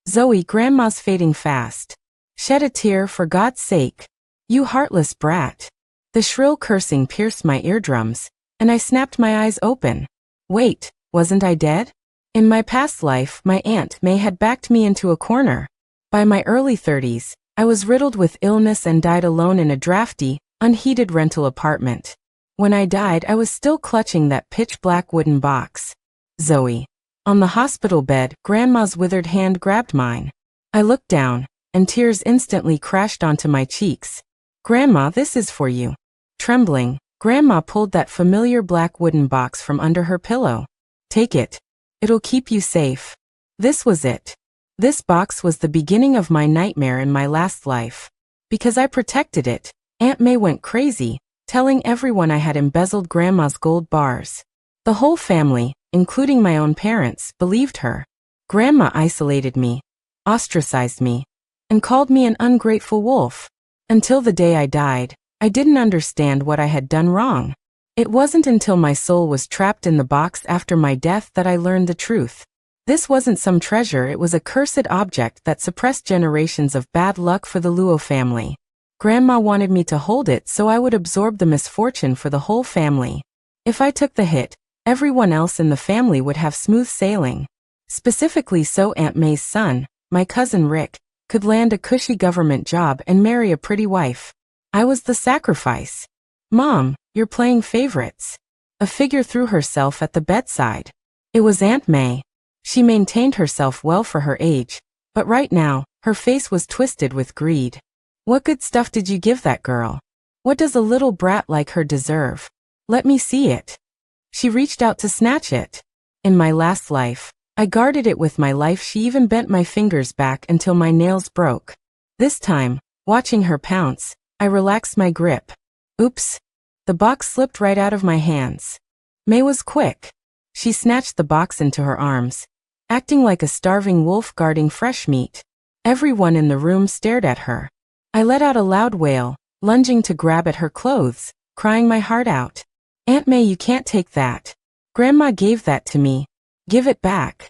Zoe, Grandma's fading fast. Shed a tear for God's sake. You heartless brat. The shrill cursing pierced my eardrums, and I snapped my eyes open. Wait, wasn't I dead? In my past life, my Aunt May had backed me into a corner. By my early 30s, I was riddled with illness and died alone in a drafty, unheated rental apartment. When I died, I was still clutching that pitch-black wooden box. Zoe. On the hospital bed, Grandma's withered hand grabbed mine. I looked down, and tears instantly crashed onto my cheeks. Grandma, this is for you. Trembling, Grandma pulled that familiar black wooden box from under her pillow. Take it. It'll keep you safe. This was it. This box was the beginning of my nightmare in my last life. Because I protected it, Aunt May went crazy, telling everyone I had embezzled Grandma's gold bars. The whole family, including my own parents, believed her. Grandma isolated me, ostracized me, and called me an ungrateful wolf. Until the day I died, I didn't understand what I had done wrong. It wasn't until my soul was trapped in the box after my death that I learned the truth. This wasn't some treasure, it was a cursed object that suppressed generations of bad luck for the Luo family. Grandma wanted me to hold it so I would absorb the misfortune for the whole family. If I took the hit, everyone else in the family would have smooth sailing. Specifically so Aunt May's son, my cousin Rick, could land a cushy government job and marry a pretty wife. I was the sacrifice. Mom, you're playing favorites. A figure threw herself at the bedside. It was Aunt May. She maintained herself well for her age, but right now, her face was twisted with greed. What good stuff did you give that girl? What does a little brat like her deserve? Let me see it. She reached out to snatch it. In my last life, I guarded it with my life. She even bent my fingers back until my nails broke. This time, watching her pounce, I relaxed my grip. Oops. The box slipped right out of my hands. May was quick. She snatched the box into her arms, acting like a starving wolf guarding fresh meat. Everyone in the room stared at her. I let out a loud wail, lunging to grab at her clothes, crying my heart out. Aunt May, you can't take that. Grandma gave that to me. Give it back.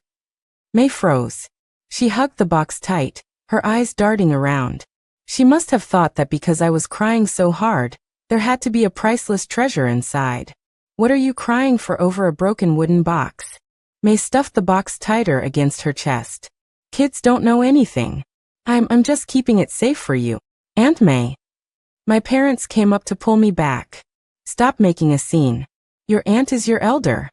May froze. She hugged the box tight, her eyes darting around. She must have thought that because I was crying so hard, there had to be a priceless treasure inside. What are you crying for over a broken wooden box? May stuffed the box tighter against her chest. Kids don't know anything. I'm just keeping it safe for you, Aunt May. My parents came up to pull me back. Stop making a scene. Your aunt is your elder.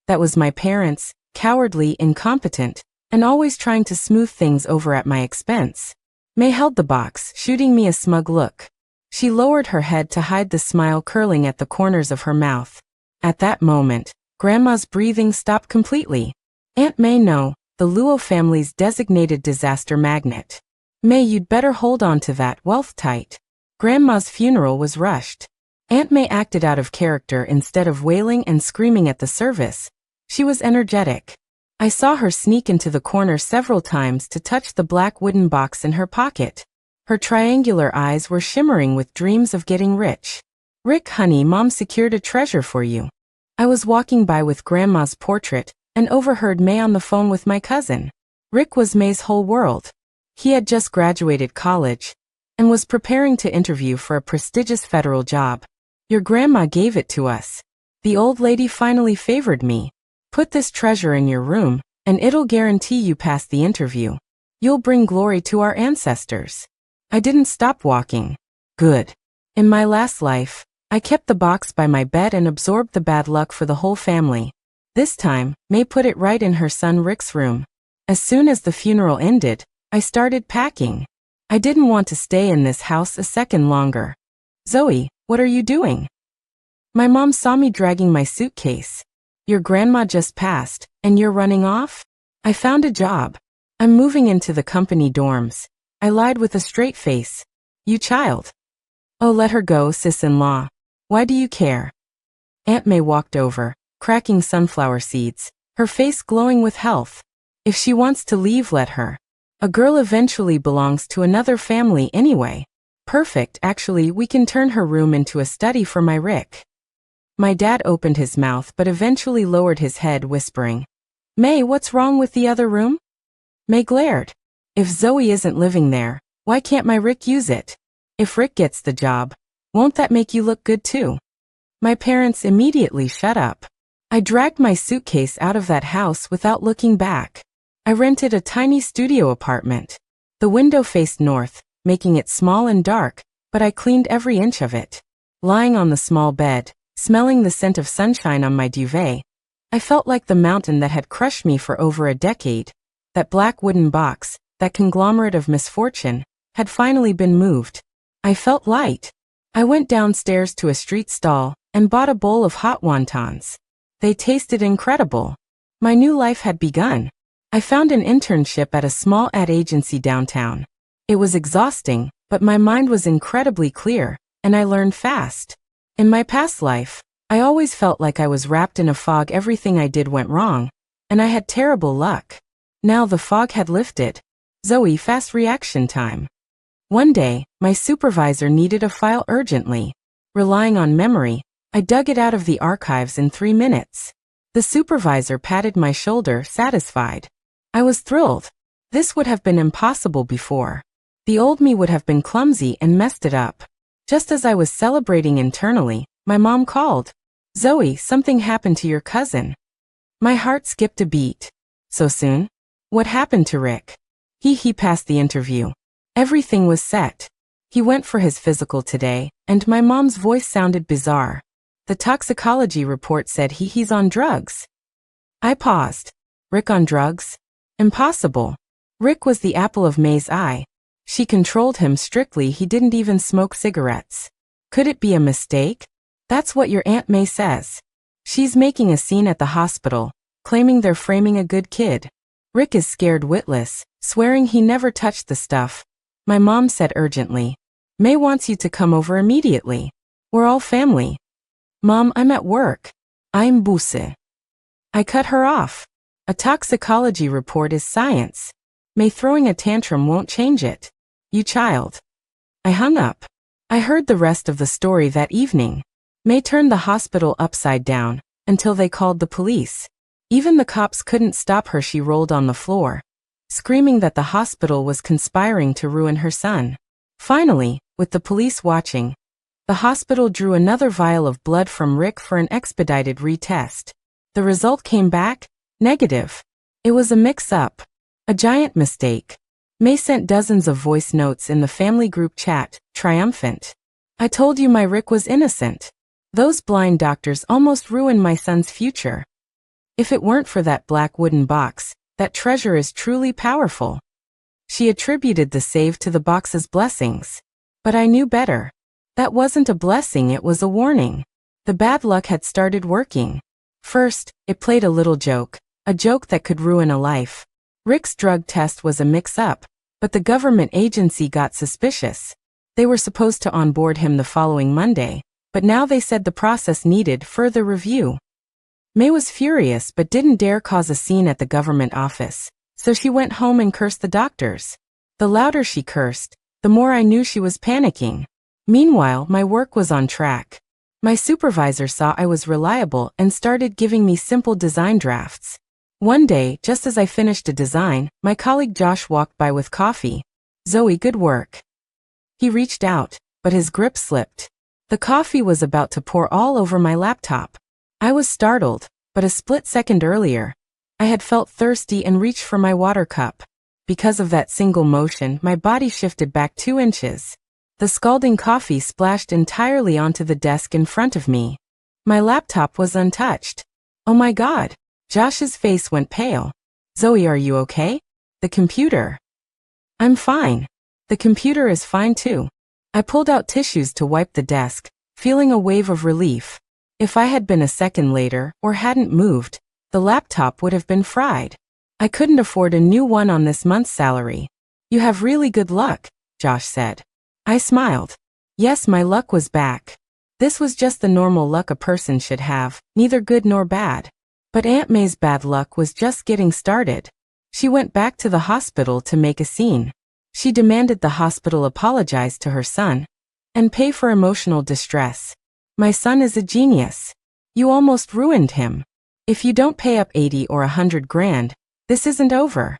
That was my parents, cowardly, incompetent, and always trying to smooth things over at my expense. May held the box, shooting me a smug look. She lowered her head to hide the smile curling at the corners of her mouth. At that moment, Grandma's breathing stopped completely. Aunt May, no, the Luo family's designated disaster magnet. May, you'd better hold on to that wealth tight. Grandma's funeral was rushed. Aunt May acted out of character instead of wailing and screaming at the service. She was energetic. I saw her sneak into the corner several times to touch the black wooden box in her pocket. Her triangular eyes were shimmering with dreams of getting rich. Rick, honey, Mom secured a treasure for you. I was walking by with Grandma's portrait and overheard May on the phone with my cousin. Rick was May's whole world. He had just graduated college and was preparing to interview for a prestigious federal job. Your grandma gave it to us. The old lady finally favored me. Put this treasure in your room, and it'll guarantee you pass the interview. You'll bring glory to our ancestors. I didn't stop walking. Good. In my last life, I kept the box by my bed and absorbed the bad luck for the whole family. This time, May put it right in her son Rick's room. As soon as the funeral ended, I started packing. I didn't want to stay in this house a second longer. Zoe, what are you doing? My mom saw me dragging my suitcase. Your grandma just passed, and you're running off? I found a job. I'm moving into the company dorms. I lied with a straight face. You child. Oh, let her go, sis-in-law. Why do you care? Aunt May walked over, cracking sunflower seeds, her face glowing with health. If she wants to leave, let her. A girl eventually belongs to another family anyway. Perfect, actually, we can turn her room into a study for my Rick. My dad opened his mouth but eventually lowered his head, whispering, May, what's wrong with the other room? May glared. If Zoe isn't living there, why can't my Rick use it? If Rick gets the job, won't that make you look good too? My parents immediately shut up. I dragged my suitcase out of that house without looking back. I rented a tiny studio apartment. The window faced north, making it small and dark, but I cleaned every inch of it. Lying on the small bed, smelling the scent of sunshine on my duvet, I felt like the mountain that had crushed me for over a decade. That black wooden box, that conglomerate of misfortune, had finally been moved. I felt light. I went downstairs to a street stall and bought a bowl of hot wontons. They tasted incredible. My new life had begun. I found an internship at a small ad agency downtown. It was exhausting, but my mind was incredibly clear, and I learned fast. In my past life, I always felt like I was wrapped in a fog. Everything I did went wrong, and I had terrible luck. Now the fog had lifted. Zoe, fast reaction time. One day, my supervisor needed a file urgently. Relying on memory, I dug it out of the archives in 3 minutes. The supervisor patted my shoulder, satisfied. I was thrilled. This would have been impossible before. The old me would have been clumsy and messed it up. Just as I was celebrating internally, my mom called. Zoe, something happened to your cousin. My heart skipped a beat. So soon? What happened to Rick? He passed the interview. Everything was set. He went for his physical today, and my mom's voice sounded bizarre. The toxicology report said he's on drugs. I paused. Rick on drugs? Impossible. Rick was the apple of May's eye. She controlled him strictly. He didn't even smoke cigarettes. Could it be a mistake? That's what your Aunt May says. She's making a scene at the hospital, claiming they're framing a good kid. Rick is scared witless, swearing he never touched the stuff. My mom said urgently. May wants you to come over immediately. We're all family. Mom, I'm at work. I'm busy. I cut her off. A toxicology report is science. May throwing a tantrum won't change it. You child. I hung up. I heard the rest of the story that evening. May turned the hospital upside down, until they called the police. Even the cops couldn't stop her. She rolled on the floor, screaming that the hospital was conspiring to ruin her son. Finally, with the police watching, the hospital drew another vial of blood from Rick for an expedited retest. The result came back negative. It was a mix-up. A giant mistake. May sent dozens of voice notes in the family group chat, triumphant. I told you my Rick was innocent. Those blind doctors almost ruined my son's future. If it weren't for that black wooden box, that treasure is truly powerful. She attributed the save to the box's blessings. But I knew better. That wasn't a blessing, it was a warning. The bad luck had started working. First, it played a little joke, a joke that could ruin a life. Rick's drug test was a mix-up, but the government agency got suspicious. They were supposed to onboard him the following Monday, but now they said the process needed further review. May was furious but didn't dare cause a scene at the government office, so she went home and cursed the doctors. The louder she cursed, the more I knew she was panicking. Meanwhile, my work was on track. My supervisor saw I was reliable and started giving me simple design drafts. One day, just as I finished a design, my colleague Josh walked by with coffee. Zoe, good work. He reached out, but his grip slipped. The coffee was about to pour all over my laptop. I was startled, but a split second earlier, I had felt thirsty and reached for my water cup. Because of that single motion, my body shifted back 2 inches. The scalding coffee splashed entirely onto the desk in front of me. My laptop was untouched. Oh my God. Josh's face went pale. Zoe, are you okay? The computer. I'm fine. The computer is fine too. I pulled out tissues to wipe the desk, feeling a wave of relief. If I had been a second later or hadn't moved, the laptop would have been fried. I couldn't afford a new one on this month's salary. You have really good luck, Josh said. I smiled. Yes, my luck was back. This was just the normal luck a person should have, neither good nor bad. But Aunt May's bad luck was just getting started. She went back to the hospital to make a scene. She demanded the hospital apologize to her son and pay for emotional distress. My son is a genius. You almost ruined him. If you don't pay up 80 or 100 grand, this isn't over.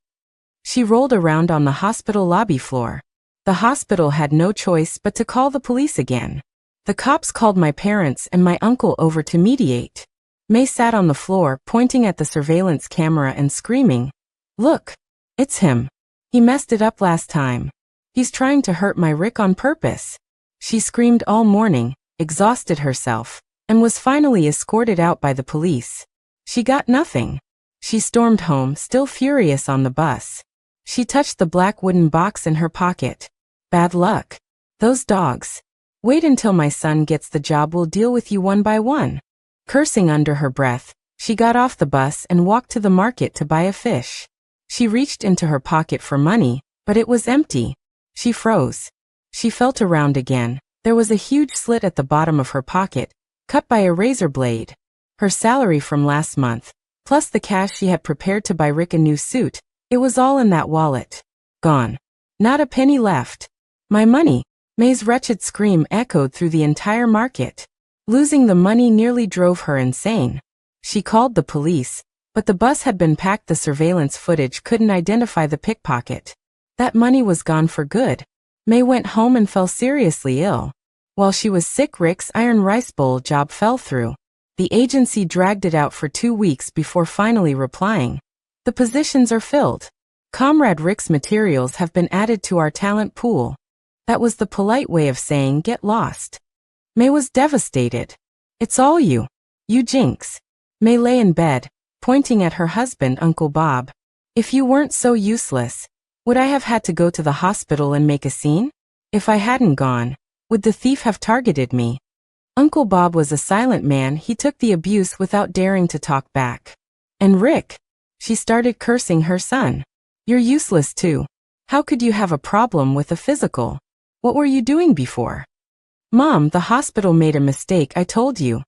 She rolled around on the hospital lobby floor. The hospital had no choice but to call the police again. The cops called my parents and my uncle over to mediate. May sat on the floor, pointing at the surveillance camera and screaming, "Look! It's him. He messed it up last time. He's trying to hurt my Rick on purpose." She screamed all morning, exhausted herself, and was finally escorted out by the police. She got nothing. She stormed home, still furious on the bus. She touched the black wooden box in her pocket. Bad luck. Those dogs. Wait until my son gets the job, we'll deal with you one by one. Cursing under her breath, she got off the bus and walked to the market to buy a fish. She reached into her pocket for money, but it was empty. She froze. She felt around again. There was a huge slit at the bottom of her pocket, cut by a razor blade. Her salary from last month, plus the cash she had prepared to buy Rick a new suit, it was all in that wallet. Gone. Not a penny left. My money. May's wretched scream echoed through the entire market. Losing the money nearly drove her insane. She called the police, but the bus had been packed. The surveillance footage couldn't identify the pickpocket. That money was gone for good. May went home and fell seriously ill. While she was sick, Rick's iron rice bowl job fell through. The agency dragged it out for 2 weeks before finally replying, "The positions are filled. Comrade Rick's materials have been added to our talent pool." That was the polite way of saying get lost. May was devastated. "It's all you. You jinx." May lay in bed, pointing at her husband, Uncle Bob. "If you weren't so useless, would I have had to go to the hospital and make a scene? If I hadn't gone, would the thief have targeted me?" Uncle Bob was a silent man. He took the abuse without daring to talk back. "And Rick," she started cursing her son. "You're useless too. How could you have a problem with a physical? What were you doing before?" "Mom, the hospital made a mistake, I told you."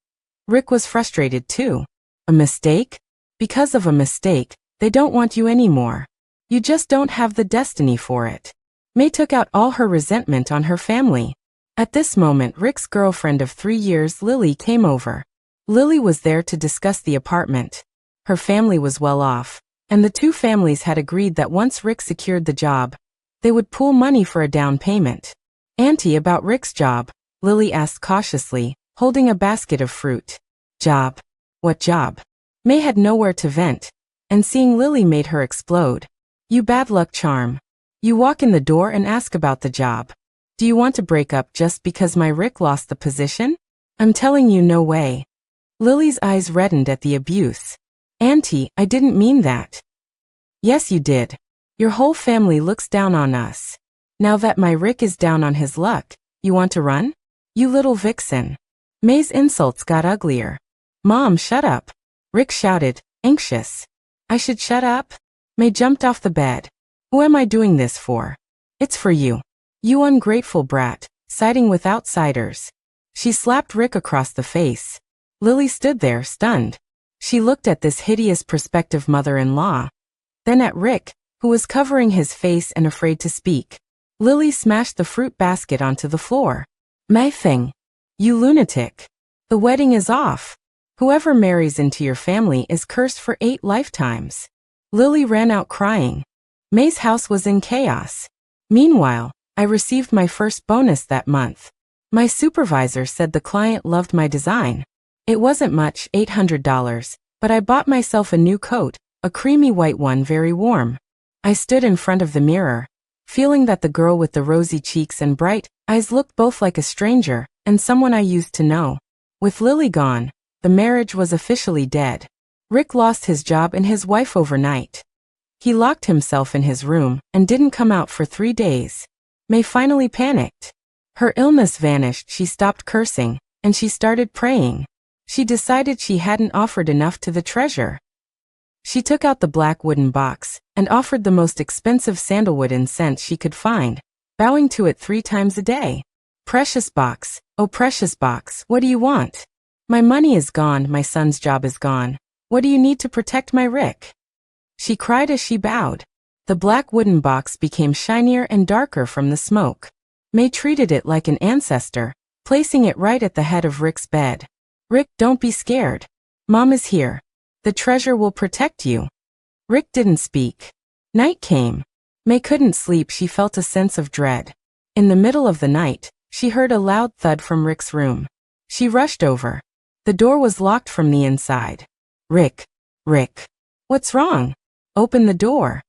Rick was frustrated too. "A mistake? Because of a mistake, they don't want you anymore. You just don't have the destiny for it." May took out all her resentment on her family. At this moment, Rick's girlfriend of 3 years, Lily, came over. Lily was there to discuss the apartment. Her family was well off, and the two families had agreed that once Rick secured the job, they would pool money for a down payment. "Auntie, about Rick's job?" Lily asked cautiously, holding a basket of fruit. "Job? What job?" May had nowhere to vent, and seeing Lily made her explode. "You bad luck charm. You walk in the door and ask about the job. Do you want to break up just because my Rick lost the position? I'm telling you, no way." Lily's eyes reddened at the abuse. "Auntie, I didn't mean that." "Yes, you did. Your whole family looks down on us. Now that my Rick is down on his luck, you want to run? You little vixen." May's insults got uglier. "Mom, shut up," Rick shouted, anxious. "I should shut up?" May jumped off the bed. "Who am I doing this for?" "It's for you. You ungrateful brat, siding with outsiders." She slapped Rick across the face. Lily stood there, stunned. She looked at this hideous prospective mother-in-law, then at Rick, who was covering his face and afraid to speak. Lily smashed the fruit basket onto the floor. "My thing. You lunatic. The wedding is off. Whoever marries into your family is cursed for 8 lifetimes. Lily ran out crying. May's house was in chaos. Meanwhile, I received my first bonus that month. My supervisor said the client loved my design. It wasn't much, $800, but I bought myself a new coat, a creamy white one, very warm. I stood in front of the mirror, feeling that the girl with the rosy cheeks and bright eyes looked both like a stranger and someone I used to know. With Lily gone, the marriage was officially dead. Rick lost his job and his wife overnight. He locked himself in his room and didn't come out for 3 days. May finally panicked. Her illness vanished, she stopped cursing, and she started praying. She decided she hadn't offered enough to the treasure. She took out the black wooden box and offered the most expensive sandalwood incense she could find, bowing to it 3 times a day. "Precious box, oh precious box, what do you want? My money is gone, my son's job is gone. What do you need to protect my Rick?" She cried as she bowed. The black wooden box became shinier and darker from the smoke. May treated it like an ancestor, placing it right at the head of Rick's bed. "Rick, don't be scared. Mom is here. The treasure will protect you." Rick didn't speak. Night came. May couldn't sleep. She felt a sense of dread. In the middle of the night, she heard a loud thud from Rick's room. She rushed over. The door was locked from the inside. Rick. What's wrong? Open the door.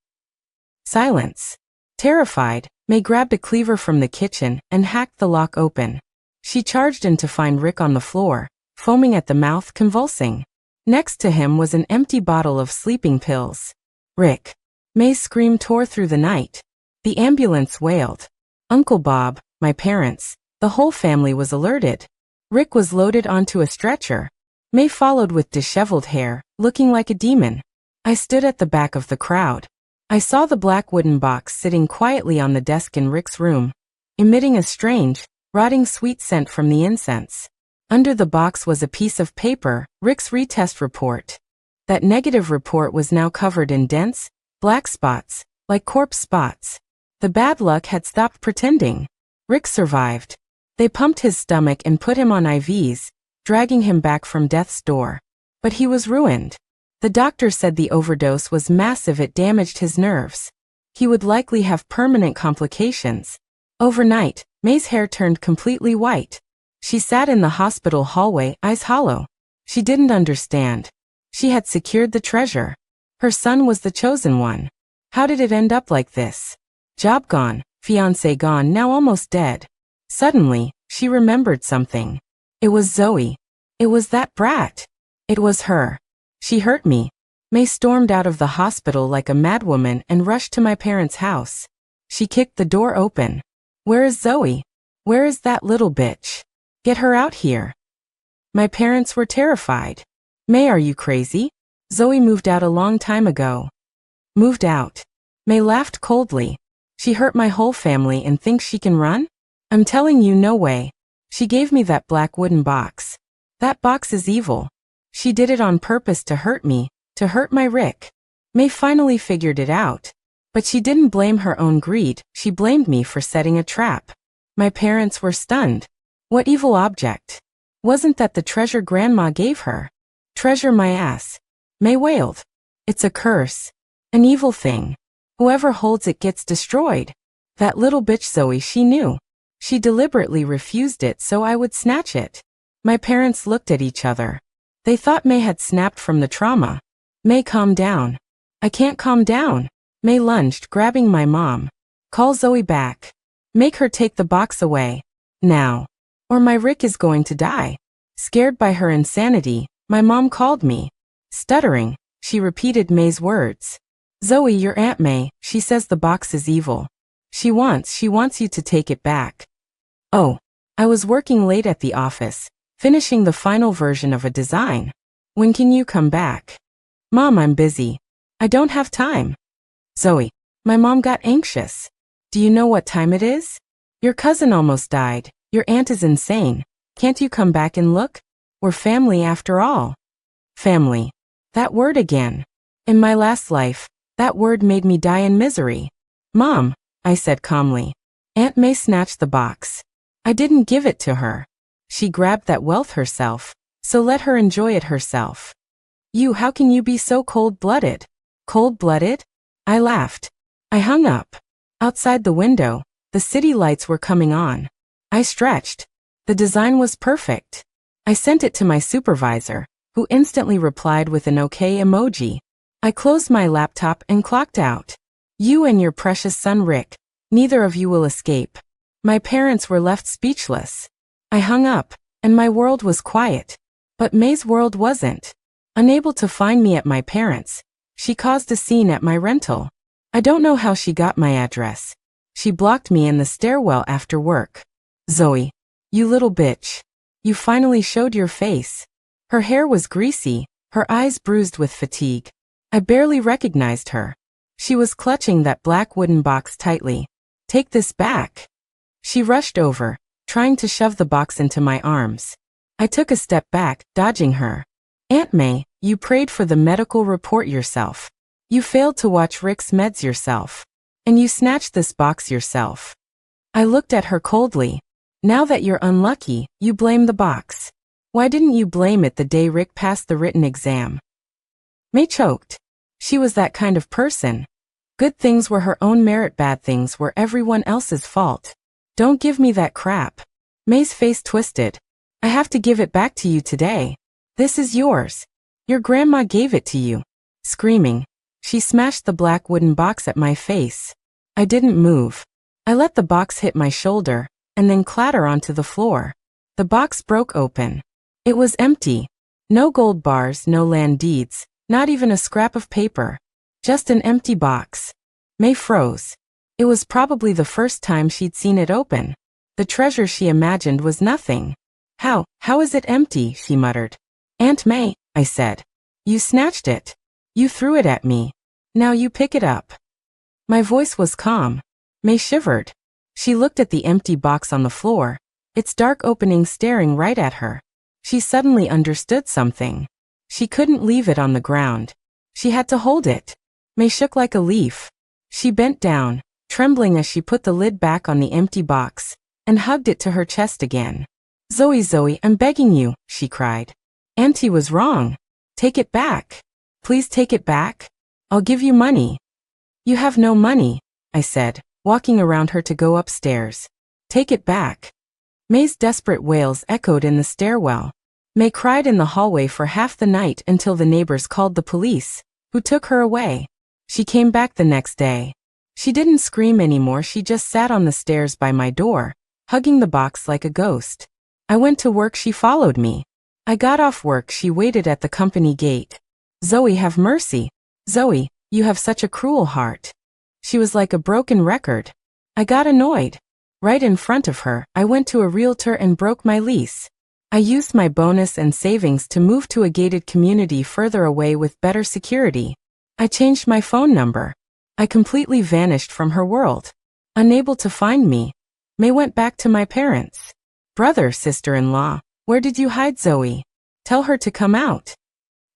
Silence. Terrified, May grabbed a cleaver from the kitchen and hacked the lock open. She charged in to find Rick on the floor, foaming at the mouth, convulsing. Next to him was an empty bottle of sleeping pills. Rick. May's scream tore through the night. The ambulance wailed. Uncle Bob, my parents, the whole family was alerted. Rick was loaded onto a stretcher. May followed with disheveled hair, looking like a demon. I stood at the back of the crowd. I saw the black wooden box sitting quietly on the desk in Rick's room, emitting a strange, rotting sweet scent from the incense. Under the box was a piece of paper, Rick's retest report. That negative report was now covered in dense, black spots, like corpse spots. The bad luck had stopped pretending. Rick survived. They pumped his stomach and put him on IVs, dragging him back from death's door. But he was ruined. The doctor said the overdose was massive. It damaged his nerves. He would likely have permanent complications. Overnight, May's hair turned completely white. She sat in the hospital hallway, eyes hollow. She didn't understand. She had secured the treasure. Her son was the chosen one. How did it end up like this? Job gone, fiancé gone, now almost dead. Suddenly, she remembered something. It was Zoe. It was that brat. It was her. She hurt me. May stormed out of the hospital like a madwoman and rushed to my parents' house. She kicked the door open. Where is Zoe? Where is that little bitch? Get her out here. My parents were terrified. May, are you crazy? Zoe moved out a long time ago. Moved out? May laughed coldly. She hurt my whole family and thinks she can run? I'm telling you, no way. She gave me that black wooden box. That box is evil. She did it on purpose to hurt me, to hurt my Rick. May finally figured it out. But she didn't blame her own greed, she blamed me for setting a trap. My parents were stunned. What evil object? Wasn't that the treasure Grandma gave her? Treasure my ass. May wailed. It's a curse. An evil thing. Whoever holds it gets destroyed. That little bitch Zoe, she knew. She deliberately refused it so I would snatch it. My parents looked at each other. They thought May had snapped from the trauma. May, calm down. I can't calm down. May lunged, grabbing my mom. Call Zoe back. Make her take the box away. Now. Or my Rick is going to die. Scared by her insanity, my mom called me. Stuttering, she repeated May's words. Zoe, your Aunt May, she says the box is evil. She wants you to take it back. Oh, I was working late at the office, finishing the final version of a design. When can you come back? Mom, I'm busy. I don't have time. Zoe, my mom got anxious. Do you know what time it is? Your cousin almost died. Your aunt is insane. Can't you come back and look? We're family after all. Family. That word again. In my last life, that word made me die in misery. Mom, I said calmly. Aunt May snatched the box. I didn't give it to her. She grabbed that wealth herself, so let her enjoy it herself. How can you be so cold-blooded? Cold-blooded? I laughed. I hung up. Outside the window, the city lights were coming on. I stretched. The design was perfect. I sent it to my supervisor, who instantly replied with an okay emoji. I closed my laptop and clocked out. You and your precious son Rick, neither of you will escape. My parents were left speechless. I hung up, and my world was quiet. But May's world wasn't. Unable to find me at my parents', she caused a scene at my rental. I don't know how she got my address. She blocked me in the stairwell after work. Zoe, you little bitch. You finally showed your face. Her hair was greasy, her eyes bruised with fatigue. I barely recognized her. She was clutching that black wooden box tightly. Take this back. She rushed over, trying to shove the box into my arms. I took a step back, dodging her. Aunt May, you prayed for the medical report yourself. You failed to watch Rick's meds yourself. And you snatched this box yourself. I looked at her coldly. Now that you're unlucky, you blame the box. Why didn't you blame it the day Rick passed the written exam? May choked. She was that kind of person. Good things were her own merit, bad things were everyone else's fault. Don't give me that crap. May's face twisted. I have to give it back to you today. This is yours. Your grandma gave it to you. Screaming, she smashed the black wooden box at my face. I didn't move. I let the box hit my shoulder, and then clatter onto the floor. The box broke open. It was empty. No gold bars, no land deeds, not even a scrap of paper. Just an empty box. May froze. It was probably the first time she'd seen it open. The treasure she imagined was nothing. How is it empty? She muttered. Aunt May, I said. You snatched it. You threw it at me. Now you pick it up. My voice was calm. May shivered. She looked at the empty box on the floor, its dark opening staring right at her. She suddenly understood something. She couldn't leave it on the ground. She had to hold it. May shook like a leaf. She bent down, trembling as she put the lid back on the empty box, and hugged it to her chest again. Zoe, I'm begging you, she cried. Auntie was wrong. Take it back. Please take it back. I'll give you money. You have no money, I said, walking around her to go upstairs. Take it back. May's desperate wails echoed in the stairwell. May cried in the hallway for half the night until the neighbors called the police, who took her away. She came back the next day. She didn't scream anymore, she just sat on the stairs by my door, hugging the box like a ghost. I went to work, she followed me. I got off work, she waited at the company gate. Zoe, have mercy. Zoe, you have such a cruel heart. She was like a broken record. I got annoyed. Right in front of her, I went to a realtor and broke my lease. I used my bonus and savings to move to a gated community further away with better security. I changed my phone number. I completely vanished from her world. Unable to find me, May went back to my parents. Brother, sister-in-law, where did you hide Zoe? Tell her to come out.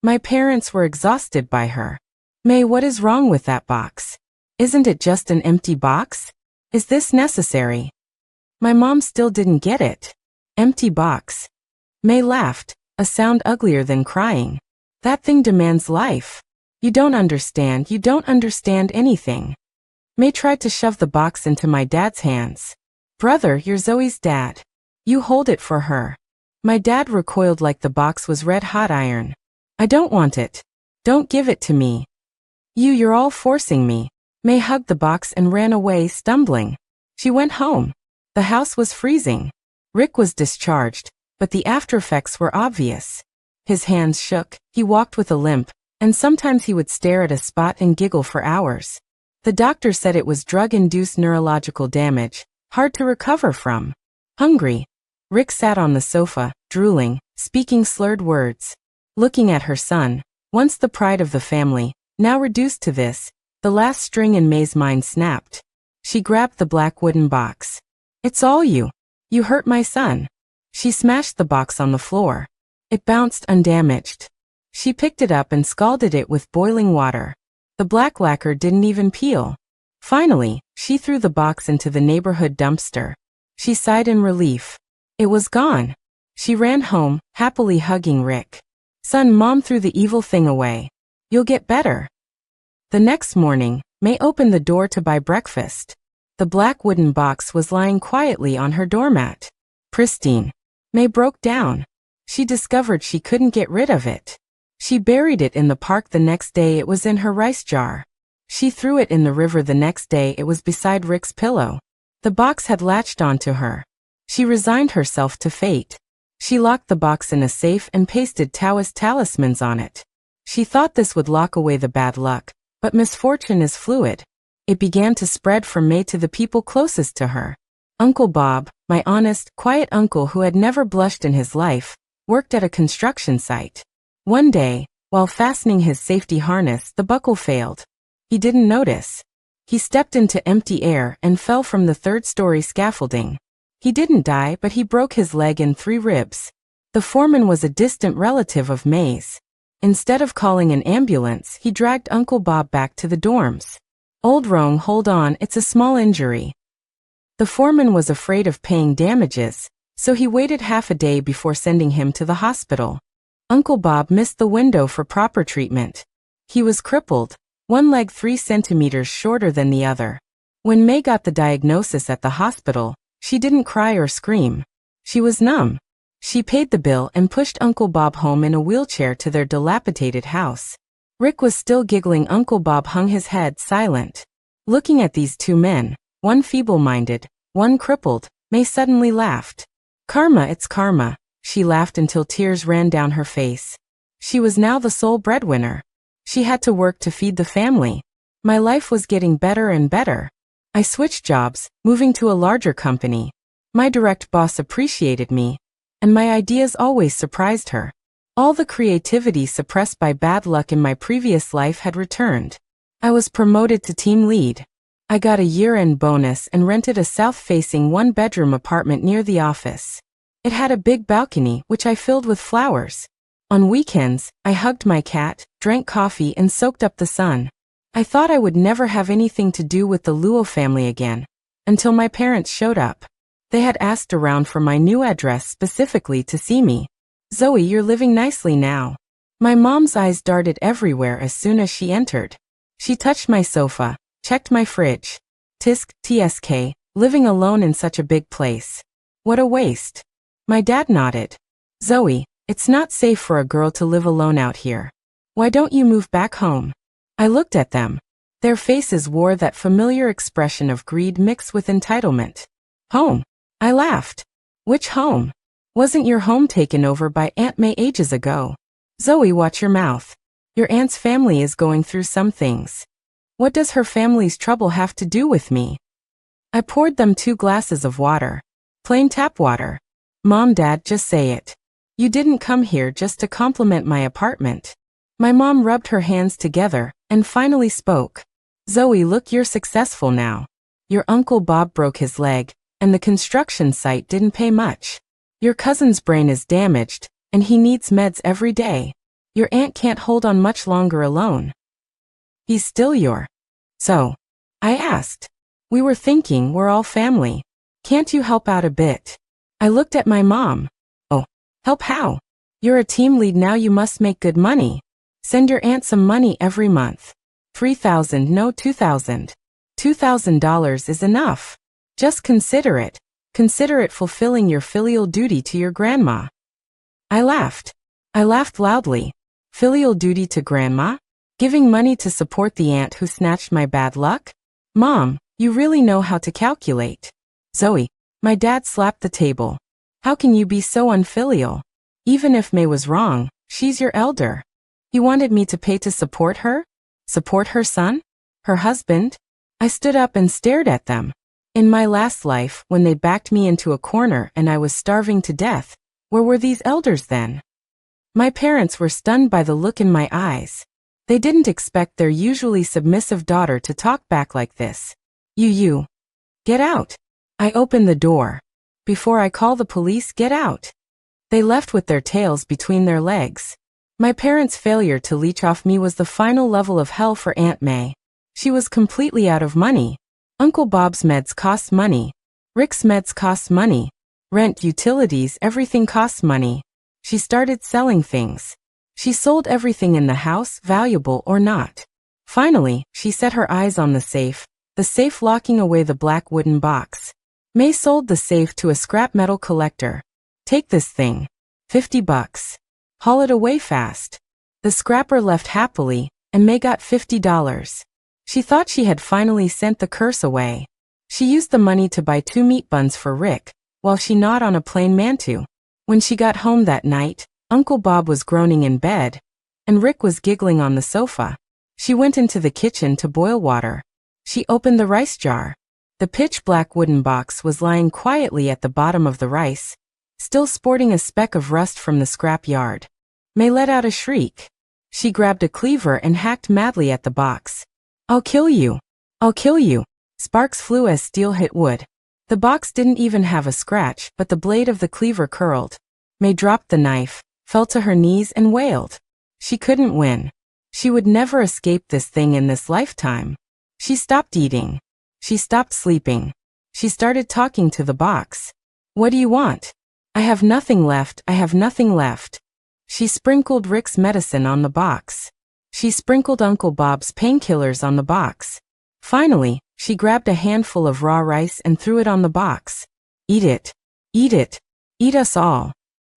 My parents were exhausted by her. May, what is wrong with that box? Isn't it just an empty box? Is this necessary? My mom still didn't get it. Empty box. May laughed, a sound uglier than crying. That thing demands life. You don't understand anything. May tried to shove the box into my dad's hands. Brother, you're Zoe's dad. You hold it for her. My dad recoiled like the box was red-hot iron. I don't want it. Don't give it to me. You're all forcing me. May hugged the box and ran away, stumbling. She went home. The house was freezing. Rick was discharged, but the aftereffects were obvious. His hands shook, he walked with a limp, and sometimes he would stare at a spot and giggle for hours. The doctor said it was drug-induced neurological damage, hard to recover from. Hungry. Rick sat on the sofa, drooling, speaking slurred words. Looking at her son, once the pride of the family, now reduced to this, the last string in May's mind snapped. She grabbed the black wooden box. It's all you. You hurt my son. She smashed the box on the floor. It bounced undamaged. She picked it up and scalded it with boiling water. The black lacquer didn't even peel. Finally, she threw the box into the neighborhood dumpster. She sighed in relief. It was gone. She ran home, happily hugging Rick. Son, Mom threw the evil thing away. You'll get better. The next morning, May opened the door to buy breakfast. The black wooden box was lying quietly on her doormat. Pristine. May broke down. She discovered she couldn't get rid of it. She buried it in the park the next day, it was in her rice jar. She threw it in the river the next day, it was beside Rick's pillow. The box had latched onto her. She resigned herself to fate. She locked the box in a safe and pasted Taoist talismans on it. She thought this would lock away the bad luck, but misfortune is fluid. It began to spread from May to the people closest to her. Uncle Bob, my honest, quiet uncle who had never blushed in his life, worked at a construction site. One day, while fastening his safety harness, the buckle failed. He didn't notice. He stepped into empty air and fell from the third-story scaffolding. He didn't die, but he broke his leg and 3 ribs. The foreman was a distant relative of May's. Instead of calling an ambulance, he dragged Uncle Bob back to the dorms. Old Rong, hold on, it's a small injury. The foreman was afraid of paying damages, so he waited half a day before sending him to the hospital. Uncle Bob missed the window for proper treatment. He was crippled. one leg 3 centimeters shorter than the other. When May got the diagnosis at the hospital, she didn't cry or scream. She was numb. She paid the bill and pushed Uncle Bob home in a wheelchair to their dilapidated house. Rick was still giggling. Uncle Bob hung his head, silent. Looking at these two men, one feeble-minded, one crippled, May suddenly laughed. Karma, it's karma. She laughed until tears ran down her face. She was now the sole breadwinner. She had to work to feed the family. My life was getting better and better. I switched jobs, moving to a larger company. My direct boss appreciated me, and my ideas always surprised her. All the creativity suppressed by bad luck in my previous life had returned. I was promoted to team lead. I got a year-end bonus and rented a south-facing one-bedroom apartment near the office. It had a big balcony, which I filled with flowers. On weekends, I hugged my cat, drank coffee, and soaked up the sun. I thought I would never have anything to do with the Luo family again, until my parents showed up. They had asked around for my new address specifically to see me. Zoe, you're living nicely now. My mom's eyes darted everywhere as soon as she entered. She touched my sofa, checked my fridge. TSK, living alone in such a big place. What a waste. My dad nodded. Zoe, it's not safe for a girl to live alone out here. Why don't you move back home? I looked at them. Their faces wore that familiar expression of greed mixed with entitlement. Home? I laughed. Which home? Wasn't your home taken over by Aunt May ages ago? Zoe, watch your mouth. Your aunt's family is going through some things. What does her family's trouble have to do with me? I poured them 2 glasses of water. Plain tap water. Mom, Dad, just say it. You didn't come here just to compliment my apartment. My mom rubbed her hands together and finally spoke. Zoe, look, you're successful now. Your Uncle Bob broke his leg, and the construction site didn't pay much. Your cousin's brain is damaged, and he needs meds every day. Your aunt can't hold on much longer alone. He's still your. So? I asked. We were thinking we're all family. Can't you help out a bit? I looked at my mom. Oh, help how? You're a team lead now, you must make good money. Send your aunt some money every month. $3,000, no $2,000. $2,000 is enough. Just consider it. Consider it fulfilling your filial duty to your grandma. I laughed. I laughed loudly. Filial duty to grandma? Giving money to support the aunt who snatched my bad luck? Mom, you really know how to calculate. Zoe, my dad slapped the table. How can you be so unfilial? Even if May was wrong, she's your elder. He wanted me to pay to support her? Support her son? Her husband? I stood up and stared at them. In my last life, when they backed me into a corner and I was starving to death, where were these elders then? My parents were stunned by the look in my eyes. They didn't expect their usually submissive daughter to talk back like this. You. Get out. I opened the door. Before I call the police, get out. They left with their tails between their legs. My parents' failure to leech off me was the final level of hell for Aunt May. She was completely out of money. Uncle Bob's meds cost money. Rick's meds cost money. Rent, utilities, everything costs money. She started selling things. She sold everything in the house, valuable or not. Finally, she set her eyes on the safe locking away the black wooden box. May sold the safe to a scrap metal collector. Take this thing. $50. Haul it away fast. The scrapper left happily, and May got $50. She thought she had finally sent the curse away. She used the money to buy 2 meat buns for Rick, while she gnawed on a plain mantou. When she got home that night, Uncle Bob was groaning in bed, and Rick was giggling on the sofa. She went into the kitchen to boil water. She opened the rice jar. The pitch-black wooden box was lying quietly at the bottom of the rice, still sporting a speck of rust from the scrap yard. May let out a shriek. She grabbed a cleaver and hacked madly at the box. I'll kill you. I'll kill you. Sparks flew as steel hit wood. The box didn't even have a scratch, but the blade of the cleaver curled. May dropped the knife, fell to her knees and wailed. She couldn't win. She would never escape this thing in this lifetime. She stopped eating. She stopped sleeping. She started talking to the box. What do you want? I have nothing left, I have nothing left. She sprinkled Rick's medicine on the box. She sprinkled Uncle Bob's painkillers on the box. Finally, she grabbed a handful of raw rice and threw it on the box. Eat it. Eat it. Eat us all.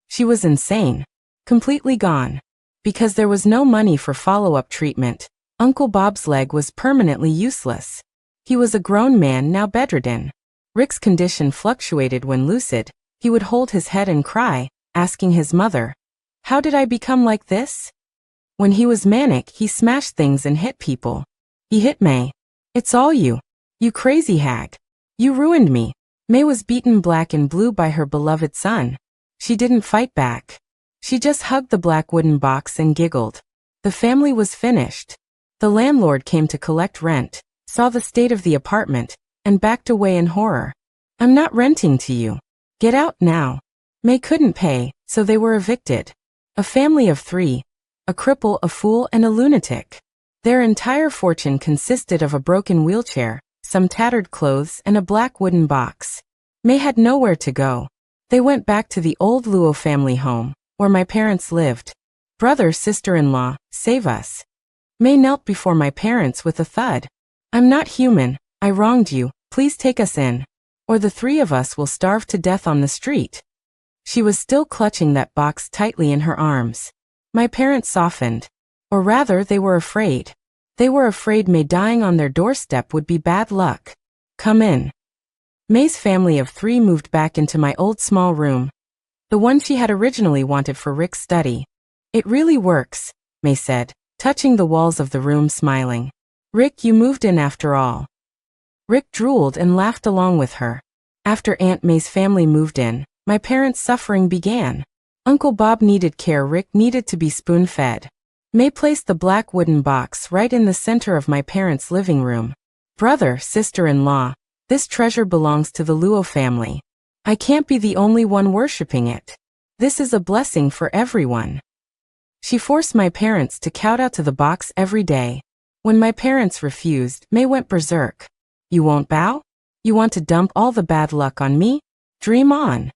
She was insane. Completely gone. Because there was no money for follow-up treatment, Uncle Bob's leg was permanently useless. He was a grown man now bedridden. Rick's condition fluctuated when lucid. He would hold his head and cry, asking his mother, "How did I become like this?" When he was manic, he smashed things and hit people. He hit May. "It's all you. You crazy hag. You ruined me." May was beaten black and blue by her beloved son. She didn't fight back. She just hugged the black wooden box and giggled. The family was finished. The landlord came to collect rent, saw the state of the apartment, and backed away in horror. "I'm not renting to you. Get out now." May couldn't pay, so they were evicted. A family of 3. A cripple, a fool, and a lunatic. Their entire fortune consisted of a broken wheelchair, some tattered clothes, and a black wooden box. May had nowhere to go. They went back to the old Luo family home, where my parents lived. "Brother, sister-in-law, save us." May knelt before my parents with a thud. "I'm not human. I wronged you. Please take us in. Or the 3 of us will starve to death on the street." She was still clutching that box tightly in her arms. My parents softened. Or rather, they were afraid. They were afraid May dying on their doorstep would be bad luck. "Come in." May's family of 3 moved back into my old small room, the one she had originally wanted for Rick's study. "It really works," May said, touching the walls of the room, smiling. "Rick, you moved in after all." Rick drooled and laughed along with her. After Aunt May's family moved in, my parents' suffering began. Uncle Bob needed care. Rick needed to be spoon-fed. May placed the black wooden box right in the center of my parents' living room. "Brother, sister-in-law, this treasure belongs to the Luo family. I can't be the only one worshipping it. This is a blessing for everyone." She forced my parents to kowtow to the box every day. When my parents refused, May went berserk. "You won't bow? You want to dump all the bad luck on me? Dream on."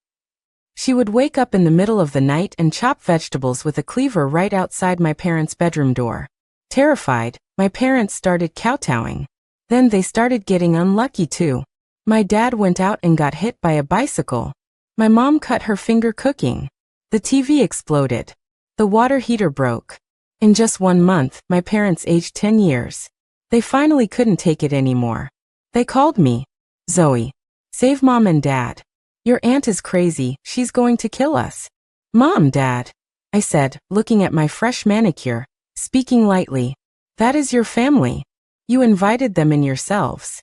She would wake up in the middle of the night and chop vegetables with a cleaver right outside my parents' bedroom door. Terrified, my parents started kowtowing. Then they started getting unlucky too. My dad went out and got hit by a bicycle. My mom cut her finger cooking. The TV exploded. The water heater broke. In just 1 month, my parents aged 10 years. They finally couldn't take it anymore. They called me. "Zoe, save Mom and Dad. Your aunt is crazy, she's going to kill us." "Mom, Dad," I said, looking at my fresh manicure, speaking lightly. "That is your family. You invited them in yourselves."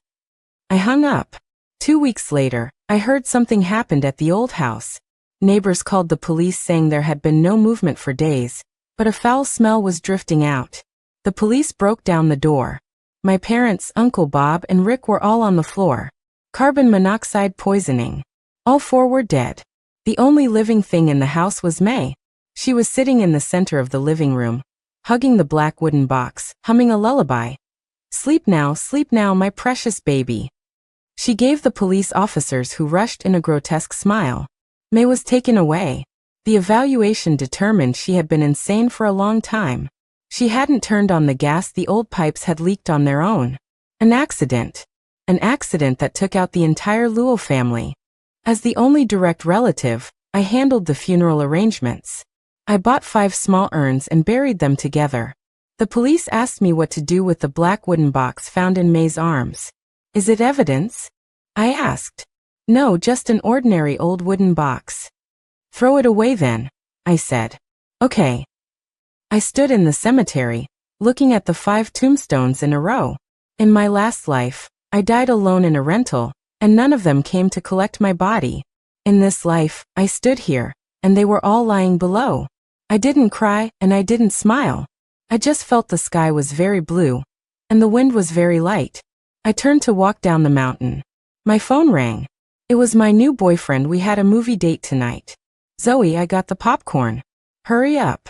I hung up. 2 weeks later, I heard something happened at the old house. Neighbors called the police saying there had been no movement for days, but a foul smell was drifting out. The police broke down the door. My parents, Uncle Bob, and Rick were all on the floor. Carbon monoxide poisoning. All 4 were dead. The only living thing in the house was May. She was sitting in the center of the living room, hugging the black wooden box, humming a lullaby. Sleep now, my precious baby." She gave the police officers who rushed in a grotesque smile. May was taken away. The evaluation determined she had been insane for a long time. She hadn't turned on the gas, the old pipes had leaked on their own. An accident. An accident that took out the entire Luo family. As the only direct relative, I handled the funeral arrangements. I bought 5 small urns and buried them together. The police asked me what to do with the black wooden box found in May's arms. "Is it evidence?" I asked. "No, just an ordinary old wooden box." "Throw it away then," I said. "Okay." I stood in the cemetery, looking at the 5 tombstones in a row. In my last life, I died alone in a rental, and none of them came to collect my body. In this life, I stood here, and they were all lying below. I didn't cry, and I didn't smile. I just felt the sky was very blue, and the wind was very light. I turned to walk down the mountain. My phone rang. It was my new boyfriend. We had a movie date tonight. "Zoe, I got the popcorn. Hurry up."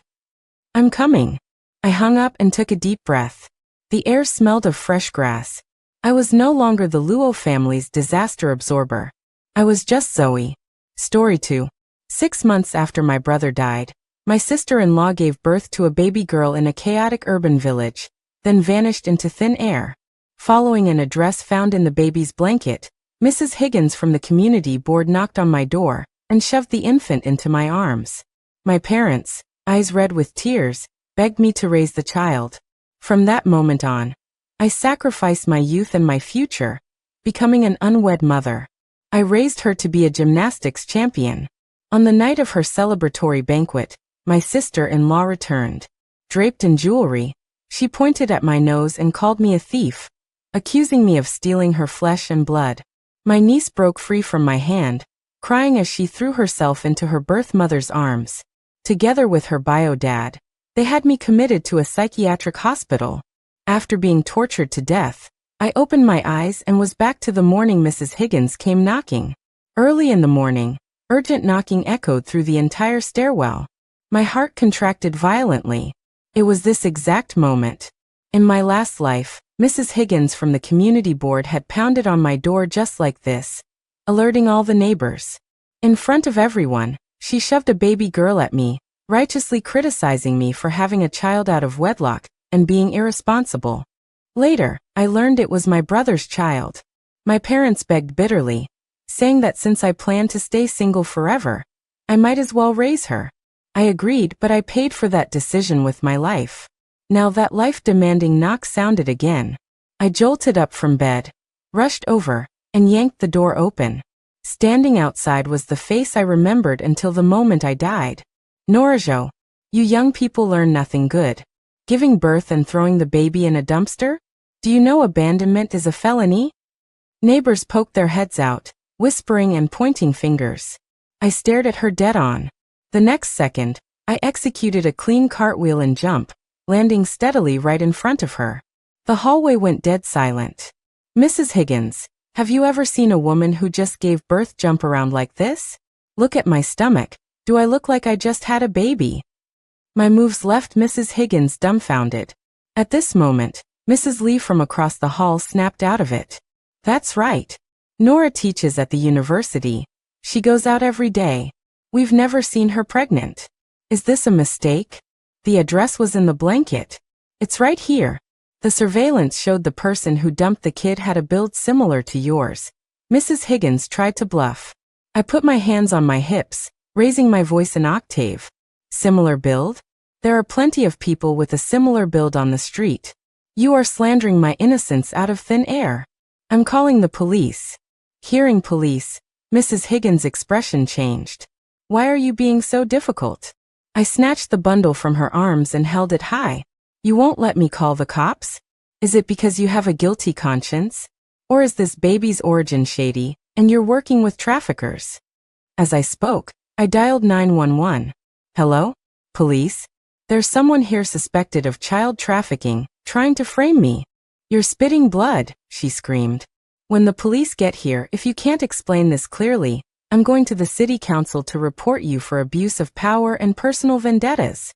"I'm coming." I hung up and took a deep breath. The air smelled of fresh grass. I was no longer the Luo family's disaster absorber. I was just Zoe. Story 2. 6 months after my brother died, My sister-in-law gave birth to a baby girl in a chaotic urban village, then vanished into thin air. Following an address found in the baby's blanket, Mrs. Higgins from the community board knocked on my door and shoved the infant into my arms. My parents, eyes red with tears, begged me to raise the child. From that moment on, I sacrificed my youth and my future, becoming an unwed mother. I raised her to be a gymnastics champion. On the night of her celebratory banquet, my sister-in-law returned. Draped in jewelry, she pointed at my nose and called me a thief, accusing me of stealing her flesh and blood. My niece broke free from my hand, crying as she threw herself into her birth mother's arms. Together with her bio dad, they had me committed to a psychiatric hospital. After being tortured to death, I opened my eyes and was back to the morning Mrs. Higgins came knocking. Early in the morning, urgent knocking echoed through the entire stairwell. My heart contracted violently. It was this exact moment. In my last life, Mrs. Higgins from the community board had pounded on my door just like this, alerting all the neighbors. In front of everyone, she shoved a baby girl at me, righteously criticizing me for having a child out of wedlock and being irresponsible. Later, I learned it was my brother's child. My parents begged bitterly, saying that since I planned to stay single forever, I might as well raise her. I agreed, but I paid for that decision with my life. Now that life-demanding knock sounded again. I jolted up from bed, rushed over, and yanked the door open. Standing outside was the face I remembered until the moment I died. Norajo, you young people learn nothing good. Giving birth and throwing the baby in a dumpster? Do you know abandonment is a felony? Neighbors poked their heads out, whispering and pointing fingers. I stared at her dead on. The next second, I executed a clean cartwheel and jump, landing steadily right in front of her. The hallway went dead silent. Mrs. Higgins, have you ever seen a woman who just gave birth jump around like this? Look at my stomach. Do I look like I just had a baby? My moves left Mrs. Higgins dumbfounded. At this moment, Mrs. Lee from across the hall snapped out of it. That's right. Nora teaches at the university. She goes out every day. We've never seen her pregnant. Is this a mistake? The address was in the blanket. It's right here. The surveillance showed the person who dumped the kid had a build similar to yours. Mrs. Higgins tried to bluff. I put my hands on my hips, raising my voice an octave. Similar build? There are plenty of people with a similar build on the street. You are slandering my innocence out of thin air. I'm calling the police. Hearing police, Mrs. Higgins' expression changed. Why are you being so difficult? I snatched the bundle from her arms and held it high. You won't let me call the cops? Is it because you have a guilty conscience? Or is this baby's origin shady, and you're working with traffickers? As I spoke, I dialed 911. Hello? Police? There's someone here suspected of child trafficking, trying to frame me. You're spitting blood, she screamed. When the police get here, if you can't explain this clearly, I'm going to the city council to report you for abuse of power and personal vendettas.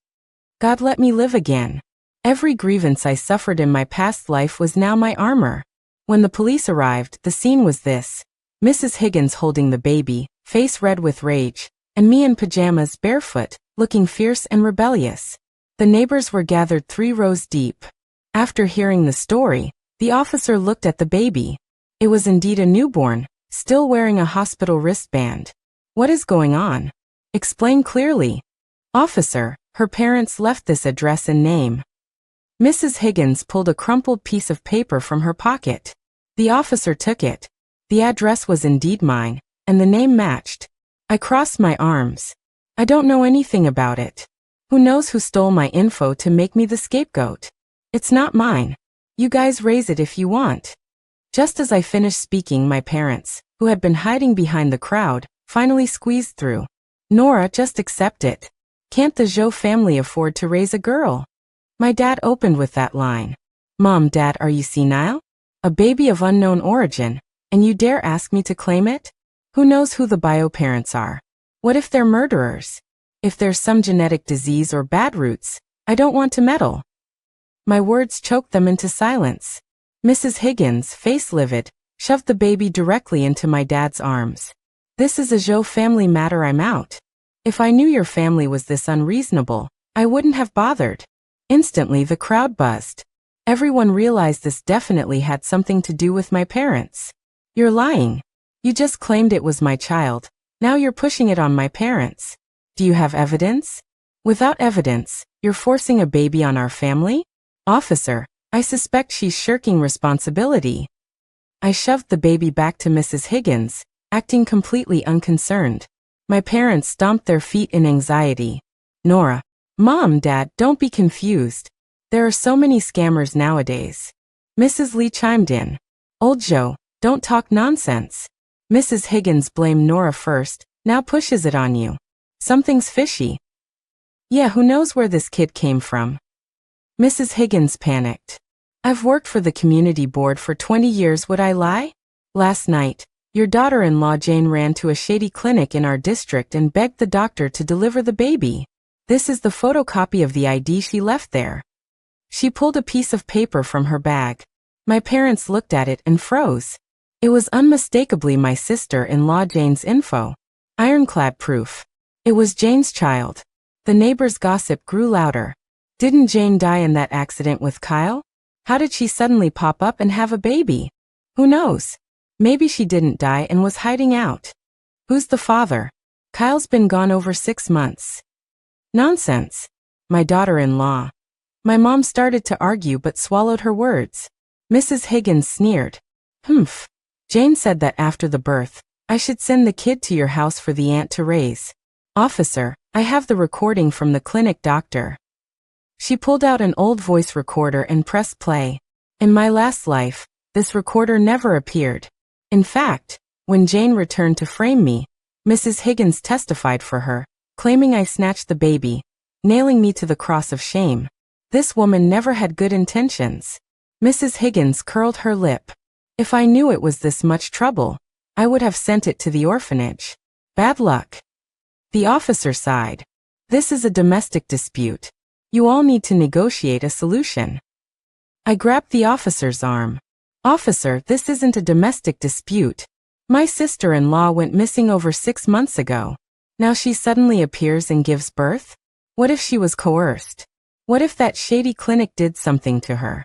God let me live again. Every grievance I suffered in my past life was now my armor. When the police arrived, the scene was this. Mrs. Higgins holding the baby, face red with rage, and me in pajamas barefoot, looking fierce and rebellious. The neighbors were gathered 3 rows deep. After hearing the story, the officer looked at the baby. It was indeed a newborn, still wearing a hospital wristband. What is going on? Explain clearly. Officer, her parents left this address and name. Mrs. Higgins pulled a crumpled piece of paper from her pocket. The officer took it. The address was indeed mine, and the name matched. I crossed my arms. I don't know anything about it. Who knows who stole my info to make me the scapegoat? It's not mine. You guys raise it if you want. Just as I finished speaking, my parents, who had been hiding behind the crowd, finally squeezed through. Nora, just accept it. Can't the Zhou family afford to raise a girl? My dad opened with that line. Mom, Dad, are you senile? A baby of unknown origin, and you dare ask me to claim it? Who knows who the bio parents are? What if they're murderers? If there's some genetic disease or bad roots, I don't want to meddle. My words choked them into silence. Mrs. Higgins, face livid, shoved the baby directly into my dad's arms. This is a Zhou family matter, I'm out. If I knew your family was this unreasonable, I wouldn't have bothered. Instantly the crowd buzzed. Everyone realized this definitely had something to do with my parents. You're lying. You just claimed it was my child. Now you're pushing it on my parents. Do you have evidence? Without evidence, you're forcing a baby on our family? Officer, I suspect she's shirking responsibility. I shoved the baby back to Mrs. Higgins, acting completely unconcerned. My parents stomped their feet in anxiety. Nora, Mom, Dad, don't be confused. There are so many scammers nowadays. Mrs. Lee chimed in. Old Joe, don't talk nonsense. Mrs. Higgins blamed Nora first, now pushes it on you. Something's fishy. Yeah, who knows where this kid came from? Mrs. Higgins panicked. I've worked for the community board for 20 years, would I lie? Last night, your daughter-in-law Jane ran to a shady clinic in our district and begged the doctor to deliver the baby. This is the photocopy of the ID she left there. She pulled a piece of paper from her bag. My parents looked at it and froze. It was unmistakably my sister-in-law Jane's info. Ironclad proof. It was Jane's child. The neighbors' gossip grew louder. Didn't Jane die in that accident with Kyle? How did she suddenly pop up and have a baby? Who knows? Maybe she didn't die and was hiding out. Who's the father? Kyle's been gone over 6 months. Nonsense. My daughter-in-law. My mom started to argue but swallowed her words. Mrs. Higgins sneered. Humph. Jane said that after the birth, I should send the kid to your house for the aunt to raise. Officer, I have the recording from the clinic doctor. She pulled out an old voice recorder and pressed play. In my last life, this recorder never appeared. In fact, when Jane returned to frame me, Mrs. Higgins testified for her, claiming I snatched the baby, nailing me to the cross of shame. This woman never had good intentions. Mrs. Higgins curled her lip. If I knew it was this much trouble, I would have sent it to the orphanage. Bad luck. The officer sighed. This is a domestic dispute. You all need to negotiate a solution. I grabbed the officer's arm. Officer, this isn't a domestic dispute. My sister-in-law went missing over 6 months ago. Now she suddenly appears and gives birth? What if she was coerced? What if that shady clinic did something to her?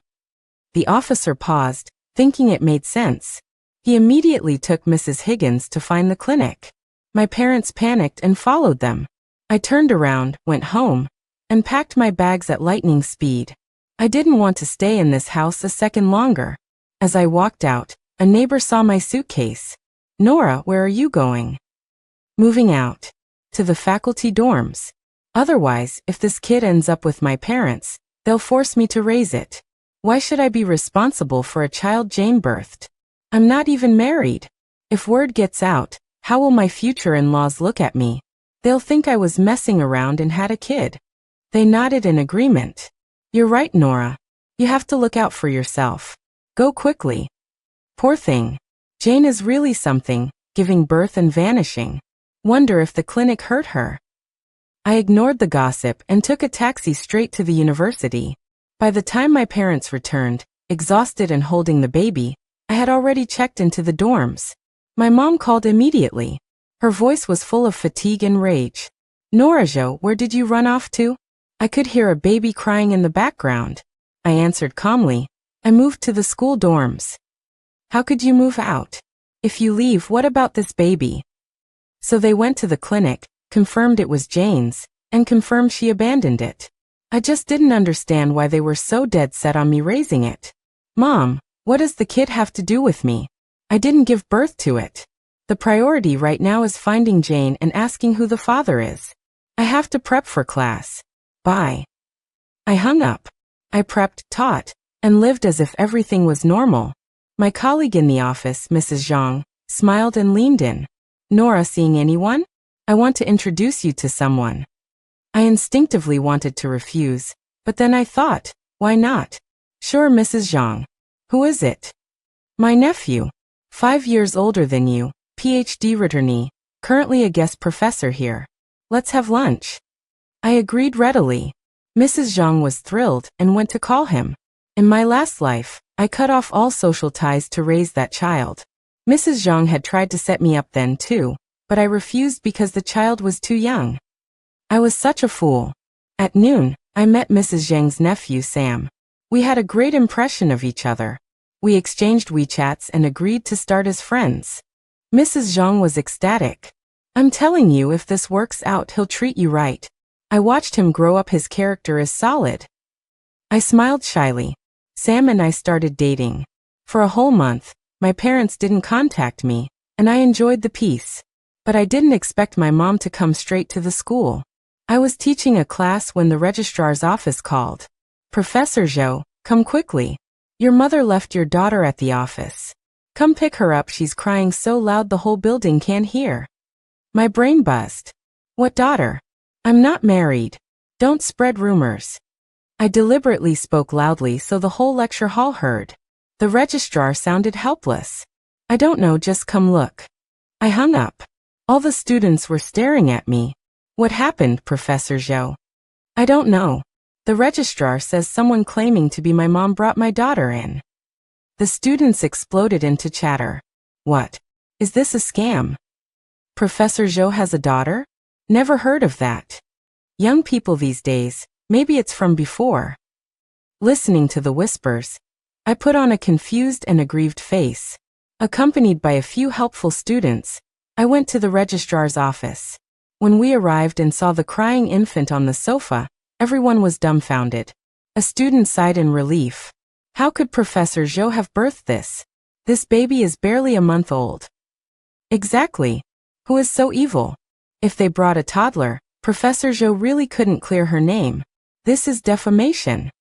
The officer paused, thinking it made sense. He immediately took Mrs. Higgins to find the clinic. My parents panicked and followed them. I turned around, went home, and packed my bags at lightning speed. I didn't want to stay in this house a second longer. As I walked out, a neighbor saw my suitcase. Nora, where are you going? Moving out. To the faculty dorms. Otherwise, if this kid ends up with my parents, they'll force me to raise it. Why should I be responsible for a child Jane birthed? I'm not even married. If word gets out, how will my future in-laws look at me? They'll think I was messing around and had a kid. They nodded in agreement. You're right, Nora. You have to look out for yourself. Go quickly. Poor thing. Jane is really something, giving birth and vanishing. Wonder if the clinic hurt her. I ignored the gossip and took a taxi straight to the university. By the time my parents returned, exhausted and holding the baby, I had already checked into the dorms. My mom called immediately. Her voice was full of fatigue and rage. Norajo, where did you run off to? I could hear a baby crying in the background. I answered calmly. I moved to the school dorms. How could you move out? If you leave, what about this baby? So they went to the clinic, confirmed it was Jane's, and confirmed she abandoned it. I just didn't understand why they were so dead set on me raising it. Mom, what does the kid have to do with me? I didn't give birth to it. The priority right now is finding Jane and asking who the father is. I have to prep for class. Bye. I hung up. I prepped, taught, and lived as if everything was normal. My colleague in the office, Mrs. Zhang, smiled and leaned in. Nora, seeing anyone? I want to introduce you to someone. I instinctively wanted to refuse, but then I thought, why not? Sure, Mrs. Zhang. Who is it? My nephew. 5 years older than you, PhD returnee, currently a guest professor here. Let's have lunch. I agreed readily. Mrs. Zhang was thrilled and went to call him. In my last life, I cut off all social ties to raise that child. Mrs. Zhang had tried to set me up then too, but I refused because the child was too young. I was such a fool. At noon, I met Mrs. Zhang's nephew Sam. We had a great impression of each other. We exchanged WeChats and agreed to start as friends. Mrs. Zhang was ecstatic. I'm telling you, if this works out, he'll treat you right. I watched him grow up. His character is solid. I smiled shyly. Sam and I started dating. For a whole month, my parents didn't contact me, and I enjoyed the peace. But I didn't expect my mom to come straight to the school. I was teaching a class when the registrar's office called. Professor Zhou, come quickly. Your mother left your daughter at the office. Come pick her up. She's crying so loud the whole building can hear. My brain buzzed. What daughter? I'm not married. Don't spread rumors. I deliberately spoke loudly so the whole lecture hall heard. The registrar sounded helpless. I don't know, just come look. I hung up. All the students were staring at me. What happened, Professor Zhou? I don't know. The registrar says someone claiming to be my mom brought my daughter in. The students exploded into chatter. What? Is this a scam? Professor Zhou has a daughter? Never heard of that. Young people these days, maybe it's from before. Listening to the whispers, I put on a confused and aggrieved face. Accompanied by a few helpful students, I went to the registrar's office. When we arrived and saw the crying infant on the sofa, everyone was dumbfounded. A student sighed in relief. How could Professor Zhou have birthed this? This baby is barely a month old. Exactly. Who is so evil? If they brought a toddler, Professor Zhou really couldn't clear her name. This is defamation.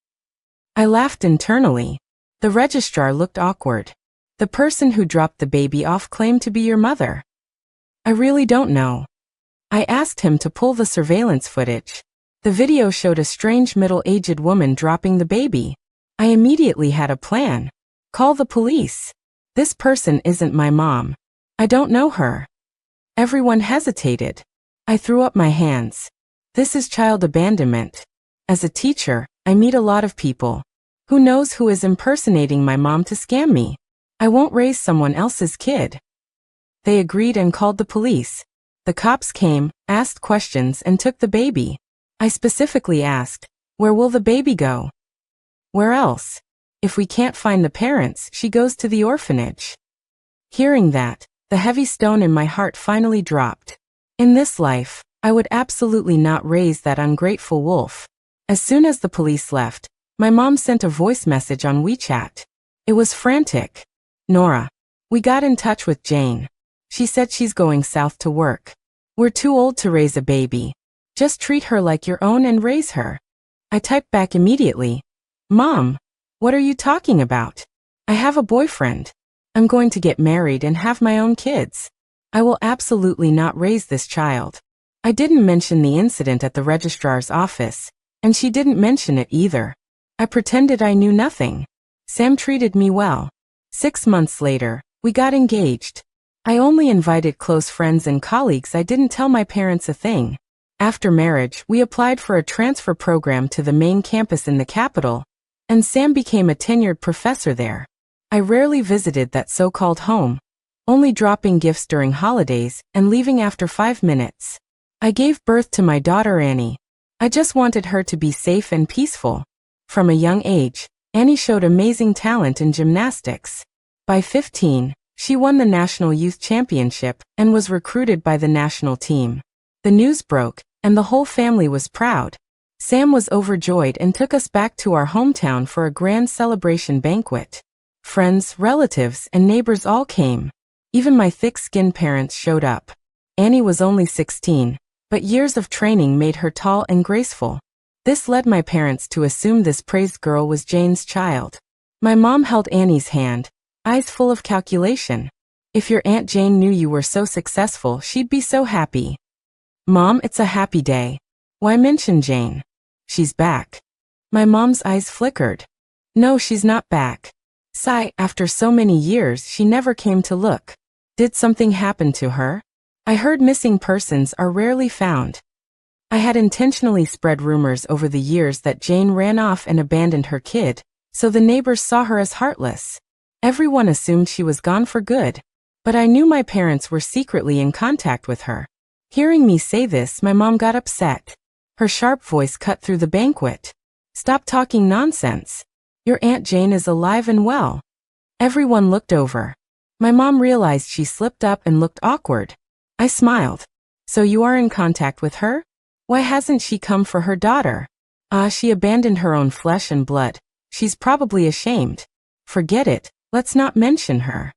I laughed internally. The registrar looked awkward. The person who dropped the baby off claimed to be your mother. I really don't know. I asked him to pull the surveillance footage. The video showed a strange middle-aged woman dropping the baby. I immediately had a plan. Call the police. This person isn't my mom. I don't know her. Everyone hesitated. I threw up my hands. This is child abandonment. As a teacher, I meet a lot of people. Who knows who is impersonating my mom to scam me? I won't raise someone else's kid. They agreed and called the police. The cops came, asked questions and took the baby. I specifically asked, where will the baby go? Where else? If we can't find the parents, she goes to the orphanage. Hearing that, the heavy stone in my heart finally dropped. In this life, I would absolutely not raise that ungrateful wolf. As soon as the police left, my mom sent a voice message on WeChat. It was frantic. Nora. We got in touch with Jane. She said she's going south to work. We're too old to raise a baby. Just treat her like your own and raise her. I typed back immediately. Mom, what are you talking about? I have a boyfriend. I'm going to get married and have my own kids. I will absolutely not raise this child. I didn't mention the incident at the registrar's office, and she didn't mention it either. I pretended I knew nothing. Sam treated me well. 6 months later, we got engaged. I only invited close friends and colleagues. I didn't tell my parents a thing. After marriage, we applied for a transfer program to the main campus in the capital, and Sam became a tenured professor there. I rarely visited that so-called home, only dropping gifts during holidays and leaving after 5 minutes. I gave birth to my daughter Annie. I just wanted her to be safe and peaceful. From a young age, Annie showed amazing talent in gymnastics. By 15, she won the National Youth Championship and was recruited by the national team. The news broke, and the whole family was proud. Sam was overjoyed and took us back to our hometown for a grand celebration banquet. Friends, relatives, and neighbors all came. Even my thick-skinned parents showed up. Annie was only 16, but years of training made her tall and graceful. This led my parents to assume this praised girl was Jane's child. My mom held Annie's hand, eyes full of calculation. If your Aunt Jane knew you were so successful, she'd be so happy. Mom, it's a happy day. Why mention Jane? She's back. My mom's eyes flickered. No, she's not back. Sigh, after so many years, she never came to look. Did something happen to her? I heard missing persons are rarely found. I had intentionally spread rumors over the years that Jane ran off and abandoned her kid, so the neighbors saw her as heartless. Everyone assumed she was gone for good, but I knew my parents were secretly in contact with her. Hearing me say this, my mom got upset. Her sharp voice cut through the banquet. Stop talking nonsense. Your Aunt Jane is alive and well. Everyone looked over. My mom realized she slipped up and looked awkward. I smiled. So you are in contact with her? Why hasn't she come for her daughter? She abandoned her own flesh and blood. She's probably ashamed. Forget it, let's not mention her.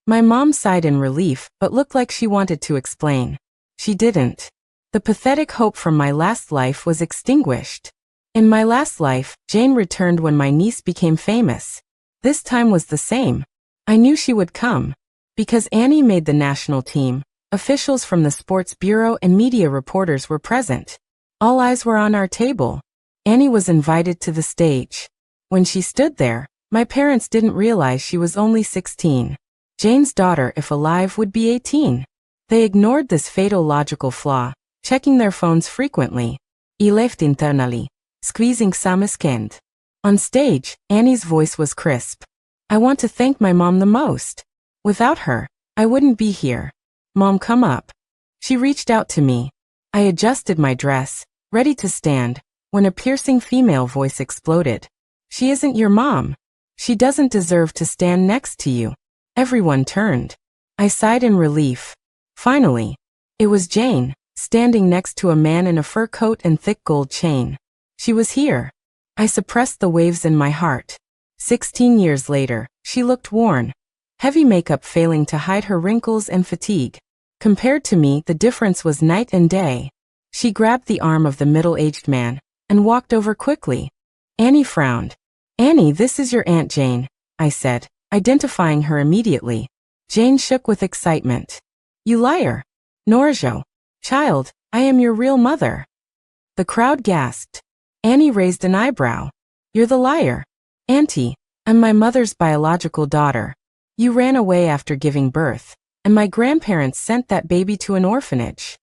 My mom sighed in relief, but looked like she wanted to explain. She didn't. The pathetic hope from my last life was extinguished. In my last life, Jane returned when my niece became famous. This time was the same. I knew she would come. Because Annie made the national team, officials from the sports bureau and media reporters were present. All eyes were on our table. Annie was invited to the stage. When she stood there, my parents didn't realize she was only 16. Jane's daughter, if alive, would be 18. They ignored this fatal logical flaw, checking their phones frequently. I left internally, squeezing sameskend. On stage, Annie's voice was crisp. I want to thank my mom the most. Without her, I wouldn't be here. Mom, come up. She reached out to me. I adjusted my dress, ready to stand, when a piercing female voice exploded. She isn't your mom. She doesn't deserve to stand next to you. Everyone turned. I sighed in relief. Finally, it was Jane, standing next to a man in a fur coat and thick gold chain. She was here. I suppressed the waves in my heart. 16 years later, she looked worn, heavy makeup failing to hide her wrinkles and fatigue. Compared to me, the difference was night and day. She grabbed the arm of the middle-aged man and walked over quickly. Annie frowned. Annie, this is your Aunt Jane, I said, identifying her immediately. Jane shook with excitement. You liar. Norjo. Child, I am your real mother. The crowd gasped. Annie raised an eyebrow. You're the liar. Auntie, I'm my mother's biological daughter. You ran away after giving birth, and my grandparents sent that baby to an orphanage.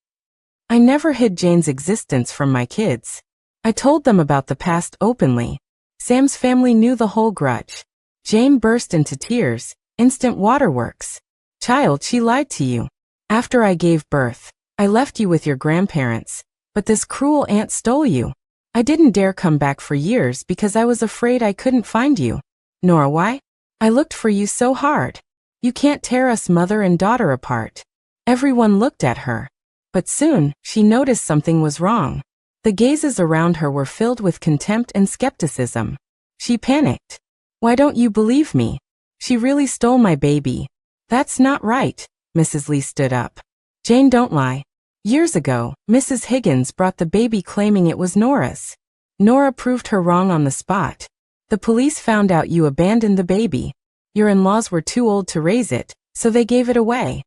I never hid Jane's existence from my kids. I told them about the past openly. Sam's family knew the whole grudge. Jane burst into tears. Instant waterworks. Child, she lied to you. After I gave birth, I left you with your grandparents, but this cruel aunt stole you. I didn't dare come back for years because I was afraid I couldn't find you. Nora, why? I looked for you so hard. You can't tear us mother and daughter apart. Everyone looked at her. But soon, she noticed something was wrong. The gazes around her were filled with contempt and skepticism. She panicked. Why don't you believe me? She really stole my baby. That's not right. Mrs. Lee stood up. Jane, don't lie. Years ago, Mrs. Higgins brought the baby claiming it was Nora's. Nora proved her wrong on the spot. The police found out you abandoned the baby. Your in-laws were too old to raise it, so they gave it away.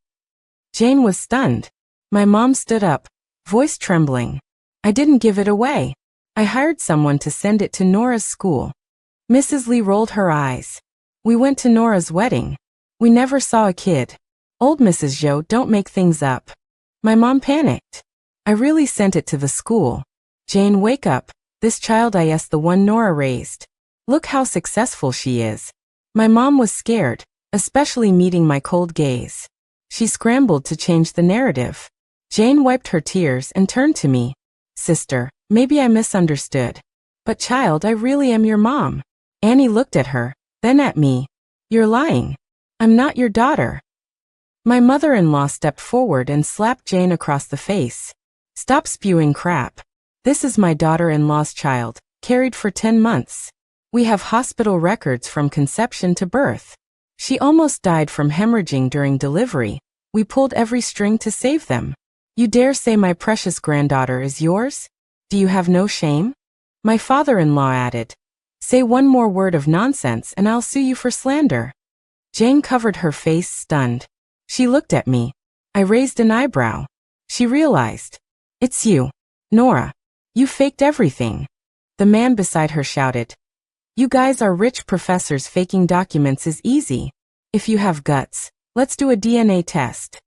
Jane was stunned. My mom stood up, voice trembling. I didn't give it away. I hired someone to send it to Nora's school. Mrs. Lee rolled her eyes. We went to Nora's wedding. We never saw a kid. Old Mrs. Zhou, don't make things up. My mom panicked. I really sent it to the school. Jane, wake up. This child is the one Nora raised. Look how successful she is. My mom was scared, especially meeting my cold gaze. She scrambled to change the narrative. Jane wiped her tears and turned to me. Sister, maybe I misunderstood. But child, I really am your mom. Annie looked at her, then at me. You're lying. I'm not your daughter. My mother-in-law stepped forward and slapped Jane across the face. Stop spewing crap. This is my daughter-in-law's child, carried for 10 months. We have hospital records from conception to birth. She almost died from hemorrhaging during delivery. We pulled every string to save them. You dare say my precious granddaughter is yours? Do you have no shame? My father-in-law added. Say one more word of nonsense and I'll sue you for slander. Jane covered her face, stunned. She looked at me. I raised an eyebrow. She realized. It's you, Nora. You faked everything. The man beside her shouted. You guys are rich professors. Faking documents is easy. If you have guts, let's do a DNA test.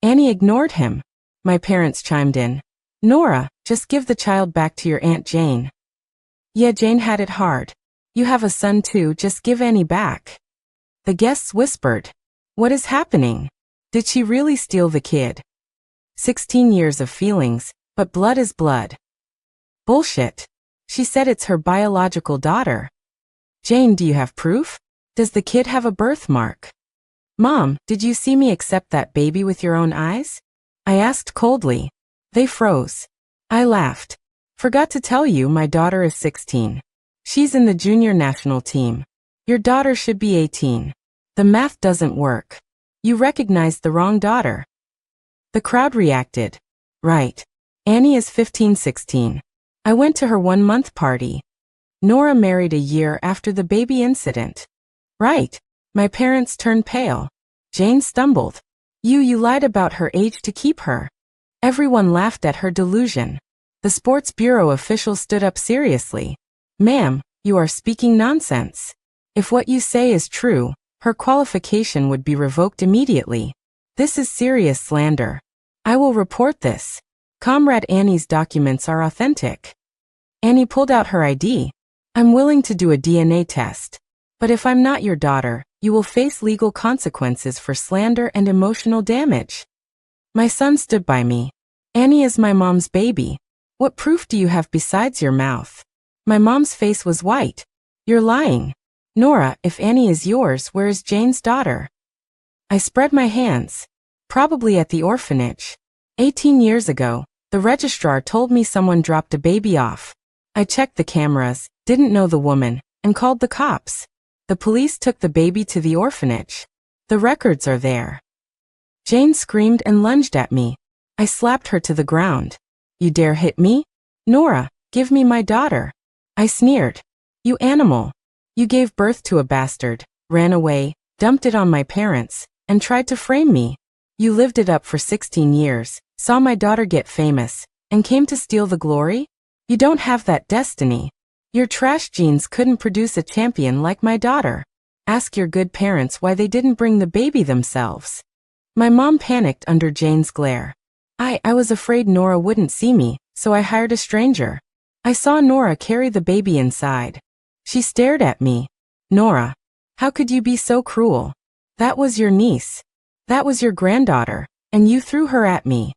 Annie ignored him. My parents chimed in. Nora, just give the child back to your Aunt Jane. Yeah, Jane had it hard. You have a son too, just give Annie back. The guests whispered. What is happening? Did she really steal the kid? 16 years of feelings, but blood is blood. Bullshit. She said it's her biological daughter. Jane, do you have proof? Does the kid have a birthmark? Mom, did you see me accept that baby with your own eyes? I asked coldly. They froze. I laughed. Forgot to tell you, my daughter is 16. She's in the junior national team. Your daughter should be 18. The math doesn't work. You recognized the wrong daughter. The crowd reacted. Right. Annie is 15-16. I went to her 1-month party. Nora married a year after the baby incident. Right. My parents turned pale. Jane stumbled. You lied about her age to keep her. Everyone laughed at her delusion. The sports bureau official stood up seriously. Ma'am, you are speaking nonsense. If what you say is true, her qualification would be revoked immediately. This is serious slander. I will report this. Comrade Annie's documents are authentic. Annie pulled out her ID. I'm willing to do a DNA test. But if I'm not your daughter, you will face legal consequences for slander and emotional damage. My son stood by me. Annie is my mom's baby. What proof do you have besides your mouth? My mom's face was white. You're lying. Nora, if Annie is yours, where is Jane's daughter? I spread my hands. Probably at the orphanage. 18 years ago, the registrar told me someone dropped a baby off. I checked the cameras, didn't know the woman, and called the cops. The police took the baby to the orphanage. The records are there. Jane screamed and lunged at me. I slapped her to the ground. You dare hit me? Nora, give me my daughter. I sneered. You animal. You gave birth to a bastard, ran away, dumped it on my parents, and tried to frame me. You lived it up for 16 years, saw my daughter get famous, and came to steal the glory? You don't have that destiny. Your trash genes couldn't produce a champion like my daughter. Ask your good parents why they didn't bring the baby themselves. My mom panicked under Jane's glare. I was afraid Nora wouldn't see me, so I hired a stranger. I saw Nora carry the baby inside. She stared at me. Nora, how could you be so cruel? That was your niece. That was your granddaughter, and you threw her at me.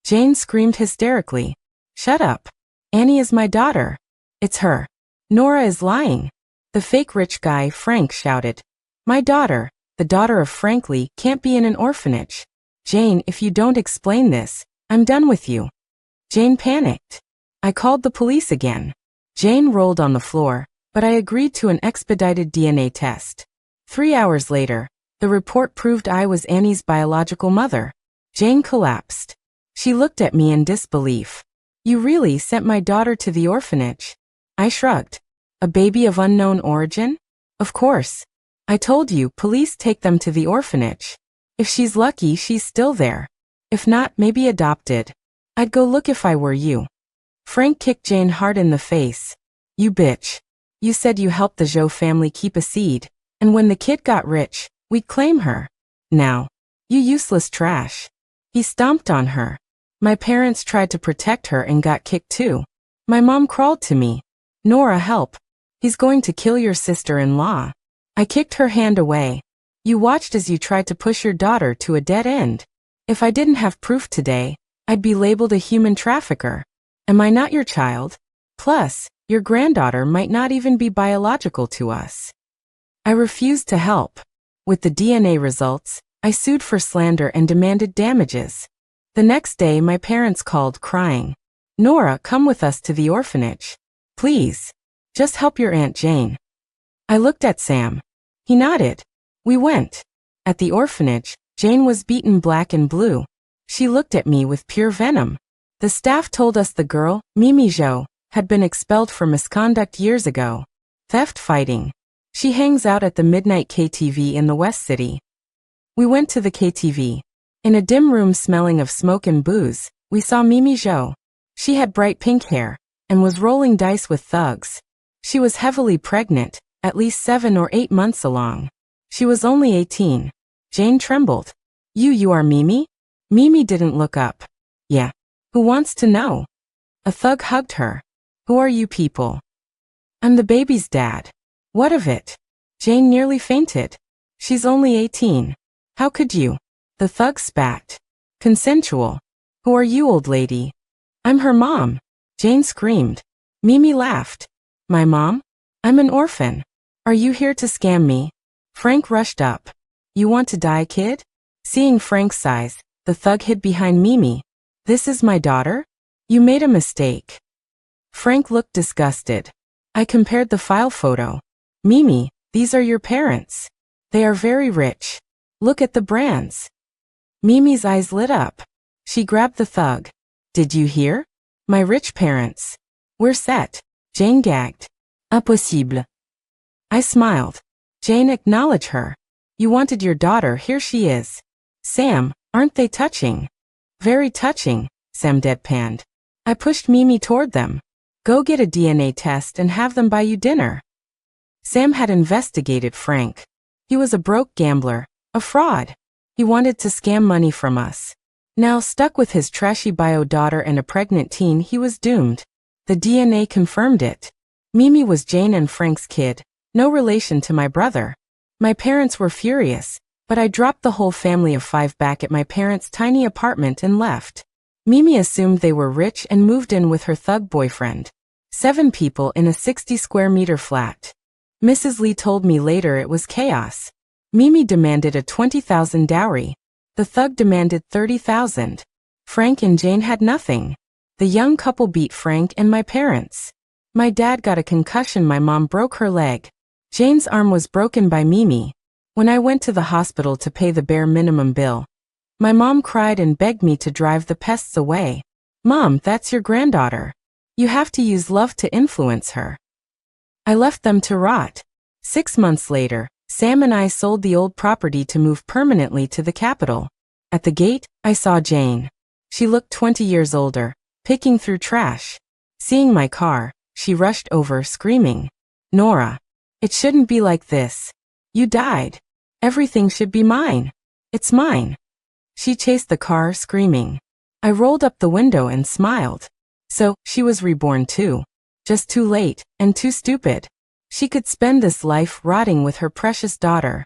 Jane screamed hysterically. Shut up. Annie is my daughter. It's her. Nora is lying. The fake rich guy, Frank, shouted. My daughter, the daughter of Frank Lee, can't be in an orphanage. Jane, if you don't explain this, I'm done with you. Jane panicked. I called the police again. Jane rolled on the floor, but I agreed to an expedited DNA test. 3 hours later, the report proved I was Annie's biological mother. Jane collapsed. She looked at me in disbelief. You really sent my daughter to the orphanage? I shrugged. A baby of unknown origin? Of course. I told you, police take them to the orphanage. If she's lucky, she's still there. If not, maybe adopted. I'd go look if I were you. Frank kicked Jane hard in the face. You bitch. You said you helped the Zhou family keep a seed, and when the kid got rich, we'd claim her. Now, you useless trash. He stomped on her. My parents tried to protect her and got kicked too. My mom crawled to me. Nora, help. He's going to kill your sister-in-law. I kicked her hand away. You watched as you tried to push your daughter to a dead end. If I didn't have proof today, I'd be labeled a human trafficker. Am I not your child? Plus, your granddaughter might not even be biological to us. I refused to help. With the DNA results, I sued for slander and demanded damages. The next day, my parents called crying. Nora, come with us to the orphanage. Please. Just help your Aunt Jane. I looked at Sam. He nodded. We went. At the orphanage, Jane was beaten black and blue. She looked at me with pure venom. The staff told us the girl, Mimi Zhou, had been expelled for misconduct years ago. Theft fighting. She hangs out at the Midnight KTV in the West City. We went to the KTV. In a dim room smelling of smoke and booze, we saw Mimi Zhou. She had bright pink hair, and was rolling dice with thugs. She was heavily pregnant, at least 7 or 8 months along. She was only 18. Jane trembled. You are Mimi? Mimi didn't look up. Yeah. Who wants to know? A thug hugged her. Who are you people? I'm the baby's dad. What of it? Jane nearly fainted. She's only 18. How could you? The thug spat. Consensual. Who are you, old lady? I'm her mom. Jane screamed. Mimi laughed. My mom? I'm an orphan. Are you here to scam me? Frank rushed up. You want to die, kid? Seeing Frank's size, the thug hid behind Mimi. This is my daughter? You made a mistake. Frank looked disgusted. I compared the file photo. Mimi, these are your parents. They are very rich. Look at the brands. Mimi's eyes lit up. She grabbed the thug. Did you hear? My rich parents. We're set. Jane gagged. Impossible. I smiled. Jane, acknowledge her. You wanted your daughter, here she is. Sam, aren't they touching? Very touching, Sam deadpanned. I pushed Mimi toward them. Go get a DNA test and have them buy you dinner. Sam had investigated Frank. He was a broke gambler, a fraud. He wanted to scam money from us. Now, stuck with his trashy bio daughter and a pregnant teen, he was doomed. The DNA confirmed it. Mimi was Jane and Frank's kid, no relation to my brother. My parents were furious, but I dropped the whole family of 5 back at my parents' tiny apartment and left. Mimi assumed they were rich and moved in with her thug boyfriend. 7 people in a 60-square-meter flat. Mrs. Lee told me later it was chaos. Mimi demanded a $20,000 dowry. The thug demanded $30,000. Frank and Jane had nothing. The young couple beat Frank and my parents. My dad got a concussion, my mom broke her leg. Jane's arm was broken by Mimi. When I went to the hospital to pay the bare minimum bill, my mom cried and begged me to drive the pests away. Mom, that's your granddaughter. You have to use love to influence her. I left them to rot. 6 months later, Sam and I sold the old property to move permanently to the capital. At the gate, I saw Jane. She looked 20 years older, picking through trash. Seeing my car, she rushed over, screaming, Nora, it shouldn't be like this. You died. Everything should be mine. It's mine. She chased the car, screaming. I rolled up the window and smiled. So, she was reborn too. Just too late, and too stupid. She could spend this life rotting with her precious daughter.